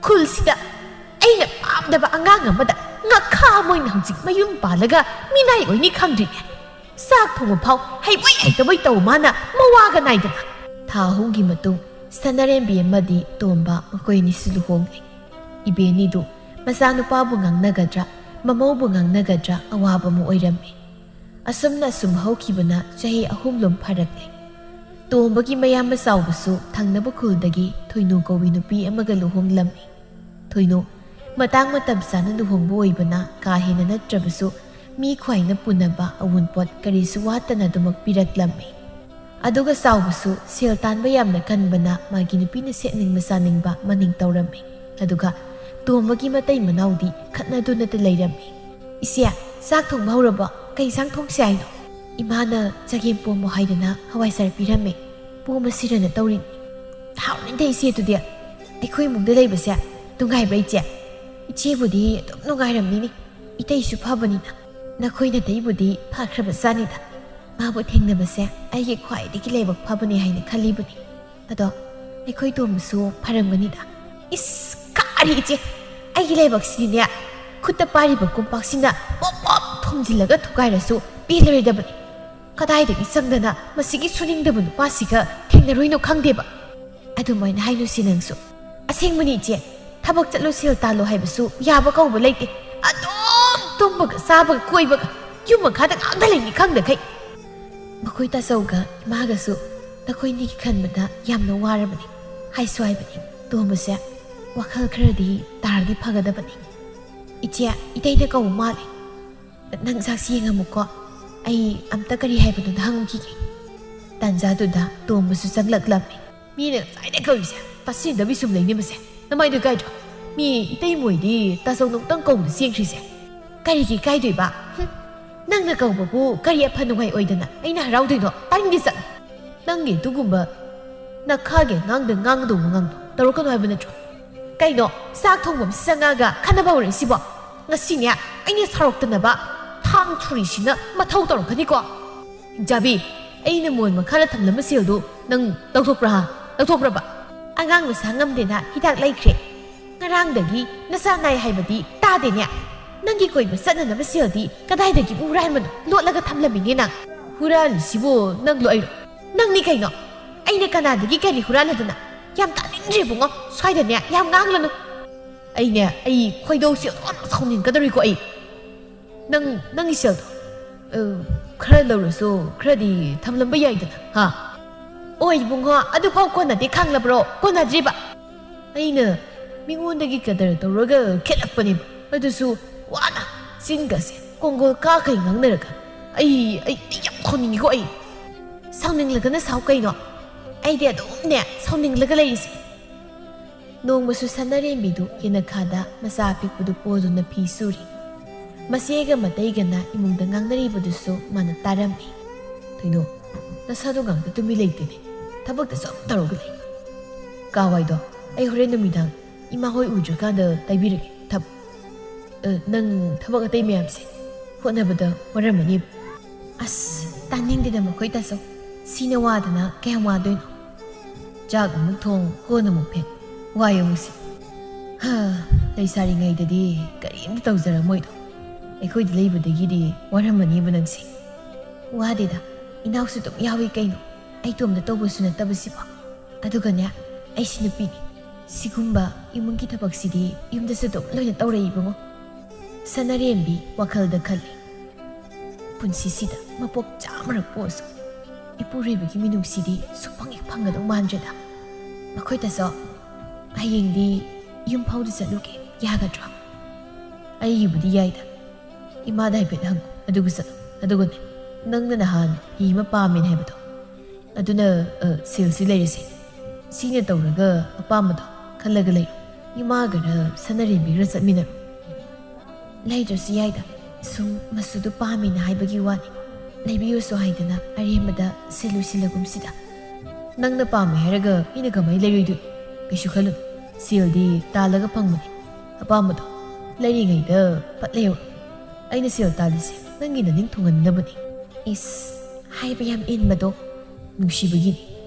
ꯈꯨꯜꯁꯤꯗ ꯑꯩꯅ ꯄꯥꯝꯗꯕ ꯑꯉꯥꯡ ꯑꯃꯗ ꯉꯛꯈꯥ ꯃꯣꯏꯅ ꯍꯧꯖꯤꯛ ꯃꯌꯨꯝ ꯄꯥꯜꯂꯒ ꯃꯤꯅꯥꯏ ꯑꯣꯏꯅꯤ ꯈꯪꯗ꯭ꯔꯤꯅꯦ ꯆꯥꯛ ꯊꯣꯡꯕ ꯐꯥꯎ ꯍꯩꯕꯣꯏ ꯍꯩꯇꯕꯣꯏ ꯇꯧ ꯃꯥꯅ ꯃꯋꯥꯒ ꯅꯥꯏꯗꯅ ꯊꯥ ꯑꯍꯨꯝꯒꯤ ꯃꯇꯨꯡ ꯁꯅꯥꯔꯦꯝꯕꯤ ꯑꯃꯗꯤ ꯇꯣꯝꯕ ꯃꯈꯣꯏ ꯑꯅꯤꯁꯨ ꯂꯨꯍꯣꯡꯂꯦ ꯏꯕꯦꯟꯅꯤꯗꯨ ꯃꯆꯥꯅꯨꯄꯥꯕꯨ ꯉꯥꯡꯅꯒꯗ꯭ꯔꯥ ꯃꯃꯧꯕꯨ ꯉꯥꯡꯅꯒꯗ꯭ꯔꯥ ꯑꯋꯥꯕ ꯑꯃ ꯑꯣꯏꯔꯝꯃꯤ ꯑꯁꯨꯝꯅ ꯑꯁꯨꯝ ꯍꯧꯈꯤꯕꯅ ꯆꯍꯤ 3 ꯐꯥꯔꯛꯂꯦ ꯇꯣꯝꯕꯒꯤ ꯃꯌꯥꯝꯕ ꯆꯥꯎꯕꯁꯨ ꯊꯪꯅꯕ ꯈꯨꯜꯗꯒꯤ ꯊꯣꯏꯅꯨ ꯀꯧꯕꯤ ꯅꯨꯄꯤ ꯑꯃꯒ ꯂꯨꯍꯣꯡꯂꯝꯃꯤ ꯊꯣꯏꯅꯨ ꯃꯇꯥꯡ ꯃꯇꯝ ꯆꯥꯅ ꯂꯨꯍꯣꯡꯕ ꯑꯣꯏꯕꯅ ꯀꯥ ꯍꯦꯟꯅ ꯅꯠꯇ꯭ꯔꯕꯁꯨ ꯃꯤ ꯈ꯭ꯋꯥꯏꯅ ꯄꯨꯅꯕ ꯑꯎꯟꯄꯣꯠ ꯀꯔꯤꯁꯨ ꯋꯥꯠꯇꯅ ꯑꯗꯨꯃꯛ ꯄꯤꯔꯛꯂꯝꯃꯤ ꯑꯗꯨꯒ ꯆꯥꯎꯕꯁꯨ ꯁꯦꯜ ꯇꯥꯟꯕ ꯌꯥꯝꯅ ꯀꯟꯕꯅ ꯃꯥꯒꯤ ꯅꯨꯄꯤꯅ ꯁꯦꯠꯅꯤꯡꯕ ꯆꯥꯅꯤꯡꯕ ꯃꯅꯤꯡ ꯇꯧꯔꯝꯃꯤ ꯑꯗꯨꯒ ꯇꯣꯝꯕꯒꯤ ꯃꯇꯩ ꯃꯅꯥꯎꯗꯤ ꯈꯠꯅꯗꯨꯅꯇ ꯂꯩꯔꯝꯃꯤ ꯏꯆꯦ ꯆꯥꯛ ꯊꯣꯡꯕ ꯍꯧꯔꯕꯣ ꯀꯩ ꯏꯟꯁꯥꯡ ꯊꯣꯡꯁꯤ ꯍꯥꯏꯅꯣ ꯏꯃꯥꯅ ꯆꯒꯦꯝ ꯄꯣꯝꯃꯣ ꯍꯥꯏꯗꯅ ꯍꯋꯥꯏꯖꯥꯔ ꯄꯤꯔꯝꯃꯦ ꯄꯣꯝꯃꯁꯤꯔꯅ ꯇꯧꯔꯤꯅꯤ ꯍꯥꯎꯅꯤꯗ ꯏꯆꯦ ꯑꯗꯨꯗꯤ ꯑꯩꯈꯣꯏ ꯏꯃꯨꯡꯗ ꯂꯩꯕꯁꯦ ꯅꯨꯡꯉꯥꯏꯕ꯭ꯔꯥ ꯏꯆꯦ ꯏꯆꯦꯕꯨꯗꯤ ꯑꯗꯨꯝ ꯅꯨꯡꯉꯥꯏꯔꯝꯅꯤꯅꯤ ꯏꯇꯩꯁꯨ ꯐꯕꯅꯤꯅ ꯅꯈꯣꯏ ꯅꯇꯩꯕꯨꯗꯤ ꯐꯈ꯭ꯔꯕ ꯆꯥꯅꯤꯗ ꯃꯥꯕꯨ ꯊꯦꯡꯅꯕꯁꯦ ꯑꯩꯒꯤ ꯈ꯭ꯋꯥꯏꯗꯒꯤ ꯂꯥꯏꯕꯛ ꯐꯕꯅꯤ ꯍꯥꯏꯅ ꯈꯜꯂꯤꯕꯅꯤ ꯑꯗꯣ ꯑꯩꯈꯣꯏ ꯇꯣꯝꯕꯁꯨ ꯐꯔꯝꯒꯅꯤꯗ 이스 까리 이제 아이기 라이박시니냐 굿다 빠리바 꼼박시나 뻑뻑 톰질러가 두가이라수 삐르르다버니 까다이득 이성다나 마시기 수닝다버 누빠시가 탱나로이노 강대바 아두마이나 하이누시 능수 아생문이 이제 타박 짤로 세ල් 따로 하이바수 야바 가우바 레이테 아둠 톰바가 사바가 꼬이바가 유마 가득 앙달랭이 강다카이 마코이 따서우가 마가수 나코이니기 칸바다 얌나 와라버니 하이수 하이바니 톰바세 ꯋꯥꯈꯜ ꯈꯔꯗꯤ ꯇꯥꯔꯗꯤ ꯐꯒꯗꯕꯅꯤ ꯏꯆꯦ ꯏꯇꯩꯅ ꯀꯧꯕ ꯃꯥꯜꯂꯦ ꯅꯪ ꯆꯥꯛꯁꯤ ꯌꯦꯡꯉꯝꯃꯨꯀꯣ ꯑꯩ ꯑꯝꯇ ꯀꯔꯤ ꯍꯥꯏꯕꯅꯣꯗ ꯍꯪꯉꯨꯈꯤꯒꯦ ꯇꯥꯟꯖꯥꯗꯨꯗ ꯇꯣꯝꯕꯁꯨ ꯆꯪꯂꯛꯂꯝꯃꯤ ꯃꯤꯅ ꯉꯁꯥꯏꯗ ꯀꯧꯔꯤꯁꯦ ꯇꯥꯁꯤꯟꯗꯕꯤ ꯁꯨꯝ ꯂꯩꯅꯕꯁꯦ ꯅꯃꯥꯏꯗꯨ ꯀꯥꯏꯗ꯭ꯔꯣ ꯃꯤ ꯏꯇꯩ ꯃꯣꯏꯗꯤ ꯇꯥꯆꯧ ꯅꯨꯡꯇꯪ ꯀꯧꯕꯗ ꯆꯦꯟꯈ꯭ꯔꯤꯁꯦ ꯀꯔꯤꯒꯤ ꯀꯥꯏꯗꯣꯏꯕ ꯅꯪꯅ ꯀꯧꯕꯕꯨ ꯀꯔꯤ ꯑꯐ ꯅꯨꯡꯉꯥꯏ ꯑꯣꯏꯗꯅ ꯑꯩꯅ ꯍꯔꯥꯎꯗꯣꯏꯅꯣ ꯇꯥꯅꯤꯡꯗꯦ ꯆꯠꯂꯨ ꯅꯪꯒꯤ ꯑꯗꯨꯒꯨꯝꯕ ꯅꯈꯥꯒꯤ ꯉꯥꯡꯒꯗꯧꯕ ꯉꯥꯡꯗꯣ ꯇꯧꯔꯛꯀꯅꯨ ꯍꯥꯏꯕ ꯅꯠꯇ꯭ꯔꯣ ꯀꯩꯅꯣ ꯆꯥꯛ ꯊꯣꯡꯐꯝ ꯆꯪꯉꯒ ꯈꯟꯅꯕ ꯍꯧꯔꯛꯏꯁꯤꯕꯣ ꯉꯁꯤꯅꯦ ꯑꯩꯅ ꯁꯥꯎꯔꯛꯇꯅꯕ ꯊꯥꯡ ꯊꯨꯔꯤꯁꯤꯅ ꯃꯊꯧ ꯇꯧꯔꯛꯀꯅꯤꯀꯣ ꯍꯤꯡꯆꯥꯕꯤ ꯑꯩꯅ ꯃꯣꯏ ꯃꯈꯥꯗ ꯊꯝꯂꯝꯕ ꯁꯦꯜꯗꯨ ꯅꯪ ꯂꯧꯊꯣꯛꯄ꯭ꯔꯕ ꯑꯉꯥꯡ ꯃꯁꯥ ꯉꯝꯗꯦꯅ ꯍꯤꯗꯥꯛ ꯂꯩꯈ꯭ꯔꯦ ꯉꯔꯥꯡꯗꯒꯤ ꯅꯆꯥ ꯅꯥꯏ ꯍꯥꯏꯕꯗꯤ ꯇꯥꯗꯦꯅꯦ ꯅꯪꯒꯤ ꯀꯣꯏꯕ ꯆꯠꯅꯅꯕ ꯁꯦꯜꯗꯤ ꯀꯗꯥꯏꯗꯒꯤ ꯍꯨꯔꯥꯟꯕꯅꯣ ꯂꯣꯠꯂꯒ ꯊꯝꯂꯝꯃꯤꯅꯦ ꯅꯪ ꯍꯨꯔꯥꯜꯂꯤꯁꯤꯕꯨ ꯅꯪꯂꯣ ꯑꯩꯔꯣ ꯅꯪꯅꯤ ꯀꯩꯅꯣ ꯑꯩꯅ ꯀꯅꯥꯗꯒꯤ ꯀꯔꯤ ꯍꯨꯔꯥꯜꯂꯗꯅ ꯌꯥꯝ ꯇꯥꯅꯤꯡꯗ꯭ꯔꯦ ꯕꯨꯡꯉꯣ ꯁ꯭ꯋꯥꯏꯗꯅꯦ ꯌꯥꯝ ꯉꯥꯡꯂꯅꯨ ꯑꯩ ꯈꯣꯏꯗꯧꯁꯤ ꯑꯗꯨꯝ ꯁꯥꯎꯅꯤꯡꯒꯗꯧꯔꯤꯀꯣ ꯑꯩ ꯅꯪꯒꯤ ꯁꯦꯜꯗꯣ ꯈꯔ ꯂꯧꯔꯁꯨ ꯈꯔꯗꯤ ꯊꯝꯂꯝꯕ ꯌꯥꯏꯗꯅ ꯍꯥ ꯑꯣꯏ ꯕꯨꯡꯉꯣ ꯑꯗꯨꯐꯥꯎ ꯀꯣꯟꯅꯗꯦ ꯈꯪꯂꯕ꯭ꯔꯣ ꯀꯣꯟꯅꯗ꯭ꯔꯤꯕ ꯑꯩꯅ ꯃꯤꯉꯣꯟꯗꯒꯤ ꯀꯗꯔ ꯇꯧꯔꯒ ꯈꯦꯠꯂꯛꯄꯅꯦꯕ ꯑꯗꯨꯁꯨ ꯋꯥꯅ ꯆꯤꯟꯒꯁꯦ ꯀꯣꯡꯒꯣꯜ ꯀꯥꯈꯩ ꯉꯥꯡꯅꯔꯒ ꯑꯩ ꯌꯥꯝ ꯁꯥꯎꯅꯤꯡꯉꯤꯀꯣ ꯑꯩ ꯁꯥꯎꯅꯤꯡꯂꯒꯅ ꯁꯥꯎ ꯀꯩꯅꯣ ꯑꯩꯗꯤ ꯑꯗꯨꯝꯅꯦ ꯁꯥꯎꯅꯤꯡꯂꯒ ꯂꯩꯔꯤꯁꯦ ꯅꯣꯡꯃꯁꯨ ꯁꯅꯥꯔꯦꯝꯕꯤꯗꯨ ꯌꯦꯅꯈꯥꯗ ꯃꯆꯥ ꯑꯄꯤꯛꯄꯗꯨ ꯄꯣꯗꯨꯅ ꯐꯤ ꯁꯨꯔꯤ ꯃꯆꯦꯒ ꯃꯇꯩꯒꯅ ꯏꯃꯨꯡꯗ ꯉꯥꯡꯅꯔꯤꯕꯗꯨꯁꯨ ꯃꯥꯅ ꯇꯥꯔꯝꯃꯤ ꯊꯣꯏꯅꯣ ꯅꯁꯥꯗꯣ ꯉꯥꯡꯇ ꯇꯨꯃꯤ ꯂꯩꯇꯦꯅꯦ ꯊꯕꯛꯇ ꯁꯨꯝ ꯇꯧꯔꯒ ꯂꯩ ꯀꯥꯋꯥꯏꯗꯣ ꯑꯩ ꯍꯣꯔꯦꯟ ꯅꯨꯃꯤꯗꯥꯡ ꯏꯃꯥ ꯍꯣꯏ ꯎꯗ꯭ꯔꯀꯥꯟꯗ ꯇꯩꯕꯤꯔꯒꯦ ꯅꯪ ꯊꯕꯛ ꯑꯇꯩ ꯃꯌꯥꯝꯁꯦ ꯍꯣꯠꯅꯕꯗ ꯋꯥꯔꯝꯃꯅꯤꯕ ꯑꯁ ꯇꯥꯅꯤꯡꯗꯦꯗ ꯃꯈꯣꯏ ꯇꯥꯆꯧ ꯁꯤꯅ ꯋꯥꯗꯅ ꯀꯌꯥꯝ ꯋꯥꯗꯣꯏꯅꯣ ꯆꯥꯛ ꯑꯃꯨꯛ ꯊꯣꯡ ꯀꯣꯟ ꯑꯃꯨꯛ ꯐꯦꯡ ꯋꯥꯏ ꯑꯃꯨꯛꯁꯤ ꯂꯩꯁꯥꯔꯤꯉꯩꯗꯗꯤ ꯀꯔꯤꯝꯇ ꯇꯧꯖꯔꯝꯃꯣꯏꯗꯣ ꯑꯩꯈꯣꯏꯗ ꯂꯩꯕꯗꯒꯤꯗꯤ ꯋꯥꯔꯝꯃꯅꯤꯕ ꯅꯪꯁꯦ ꯋꯥꯗꯦꯗ ꯏꯅꯥꯎꯁꯨ ꯑꯗꯨꯝ ꯌꯥꯎꯏ ꯀꯩꯅꯣ ꯑꯩ ꯇꯣꯝꯗ ꯇꯧꯕꯁꯨ ꯅꯠꯇꯕꯁꯤꯕꯣ ꯑꯗꯨꯒꯅꯦ ꯑꯩꯁꯤ ꯅꯨꯄꯤꯅꯤ ꯁꯤꯒꯨꯝꯕ ꯏꯃꯨꯡꯒꯤ ꯊꯕꯛꯁꯤꯗꯤ ꯌꯨꯝꯗꯁꯨ ꯑꯗꯨꯝ ꯂꯣꯏꯅ ꯇꯧꯔꯛꯏꯕꯉꯣ ꯁꯅꯥꯔꯦꯝꯕꯤ ꯋꯥꯈꯜꯗ ꯈꯜꯂꯤ ꯄꯨꯟꯁꯤꯁꯤꯗ ꯃꯄꯣꯛ ꯆꯥꯃꯔꯛ ꯄꯣꯛꯑꯁꯨ ꯏꯄꯨꯔꯣꯏꯕꯒꯤ ꯃꯤꯅꯨꯡꯁꯤꯗꯤ ꯁꯨꯛꯐꯪ ꯍꯦꯛ ꯐꯪꯒꯗꯧ ꯃꯥꯟꯗ꯭ꯔꯦꯗ ꯃꯈꯣꯏꯗꯁꯨ ꯍꯌꯦꯡꯗꯤ ꯌꯨꯝ ꯐꯥꯎꯗ ꯆꯠꯂꯨꯒꯦ ꯌꯥꯒꯗ꯭ꯔꯣ ꯑꯩꯒꯤꯕꯨꯗꯤ ꯌꯥꯏꯗ ꯏꯃꯥꯗ ꯍꯥꯏꯐꯦꯠ ꯍꯪꯉꯨ ꯑꯗꯨꯒ ꯆꯠꯂꯨ ꯑꯗꯨꯒꯅꯦ ꯅꯪꯅ ꯅꯍꯥꯟ ꯐꯤ ꯑꯃ ꯄꯥꯝꯃꯦꯅ ꯍꯥꯏꯕꯗꯣ ꯑꯗꯨꯅ ꯁꯦꯜꯁꯤ ꯂꯩꯔꯁꯦ ꯁꯤꯅ ꯇꯧꯔꯒ ꯑꯄꯥꯝꯕꯗꯣ ꯈꯜꯂꯒ ꯂꯩꯔꯣ ꯏꯃꯥꯒꯔ ꯁꯅꯥꯔꯦꯝꯕꯤꯒꯔ ꯆꯠꯃꯤꯟꯅꯔꯣ ꯂꯩꯗ꯭ꯔꯁꯨ ꯌꯥꯏꯗ ꯁꯨꯝ ꯃꯁꯨꯗꯨ ꯄꯥꯝꯃꯦꯅ ꯍꯥꯏꯕꯒꯤ ꯋꯥꯅꯤ ꯂꯩꯕꯤꯌꯨꯁꯨ ꯍꯥꯏꯗꯅ ꯑꯔꯦꯝꯕꯗ ꯁꯤꯜꯂꯨꯁꯤꯜꯂꯒꯨꯝꯁꯤꯗ ꯅꯪꯅ ꯄꯥꯝꯃꯦ ꯍꯥꯏꯔꯒ ꯑꯩꯅ ꯀꯃꯥꯏꯅ ꯂꯩꯔꯣꯏꯗꯣꯏꯅꯣ ꯀꯩꯁꯨ ꯈꯜꯂꯨ ꯁꯦꯜꯗꯤ ꯇꯥꯜꯂꯒ ꯐꯪꯕꯅꯤ ꯑꯄꯥꯝꯕꯗꯣ ꯂꯩꯔꯤꯉꯩꯗ ꯐꯠ ꯂꯩꯍꯧꯔꯣ ꯑꯩꯅ ꯁꯦꯜ ꯇꯥꯜꯂꯤꯁꯦ ꯅꯪꯒꯤ ꯅꯅꯤꯡ ꯊꯨꯡꯍꯟꯅꯕꯅꯤ ꯏꯁ ꯍꯥꯏꯕ ꯌꯥꯝ ꯏꯟꯕꯗꯣ ꯅꯨꯡꯁꯤꯕꯒꯤꯅꯤ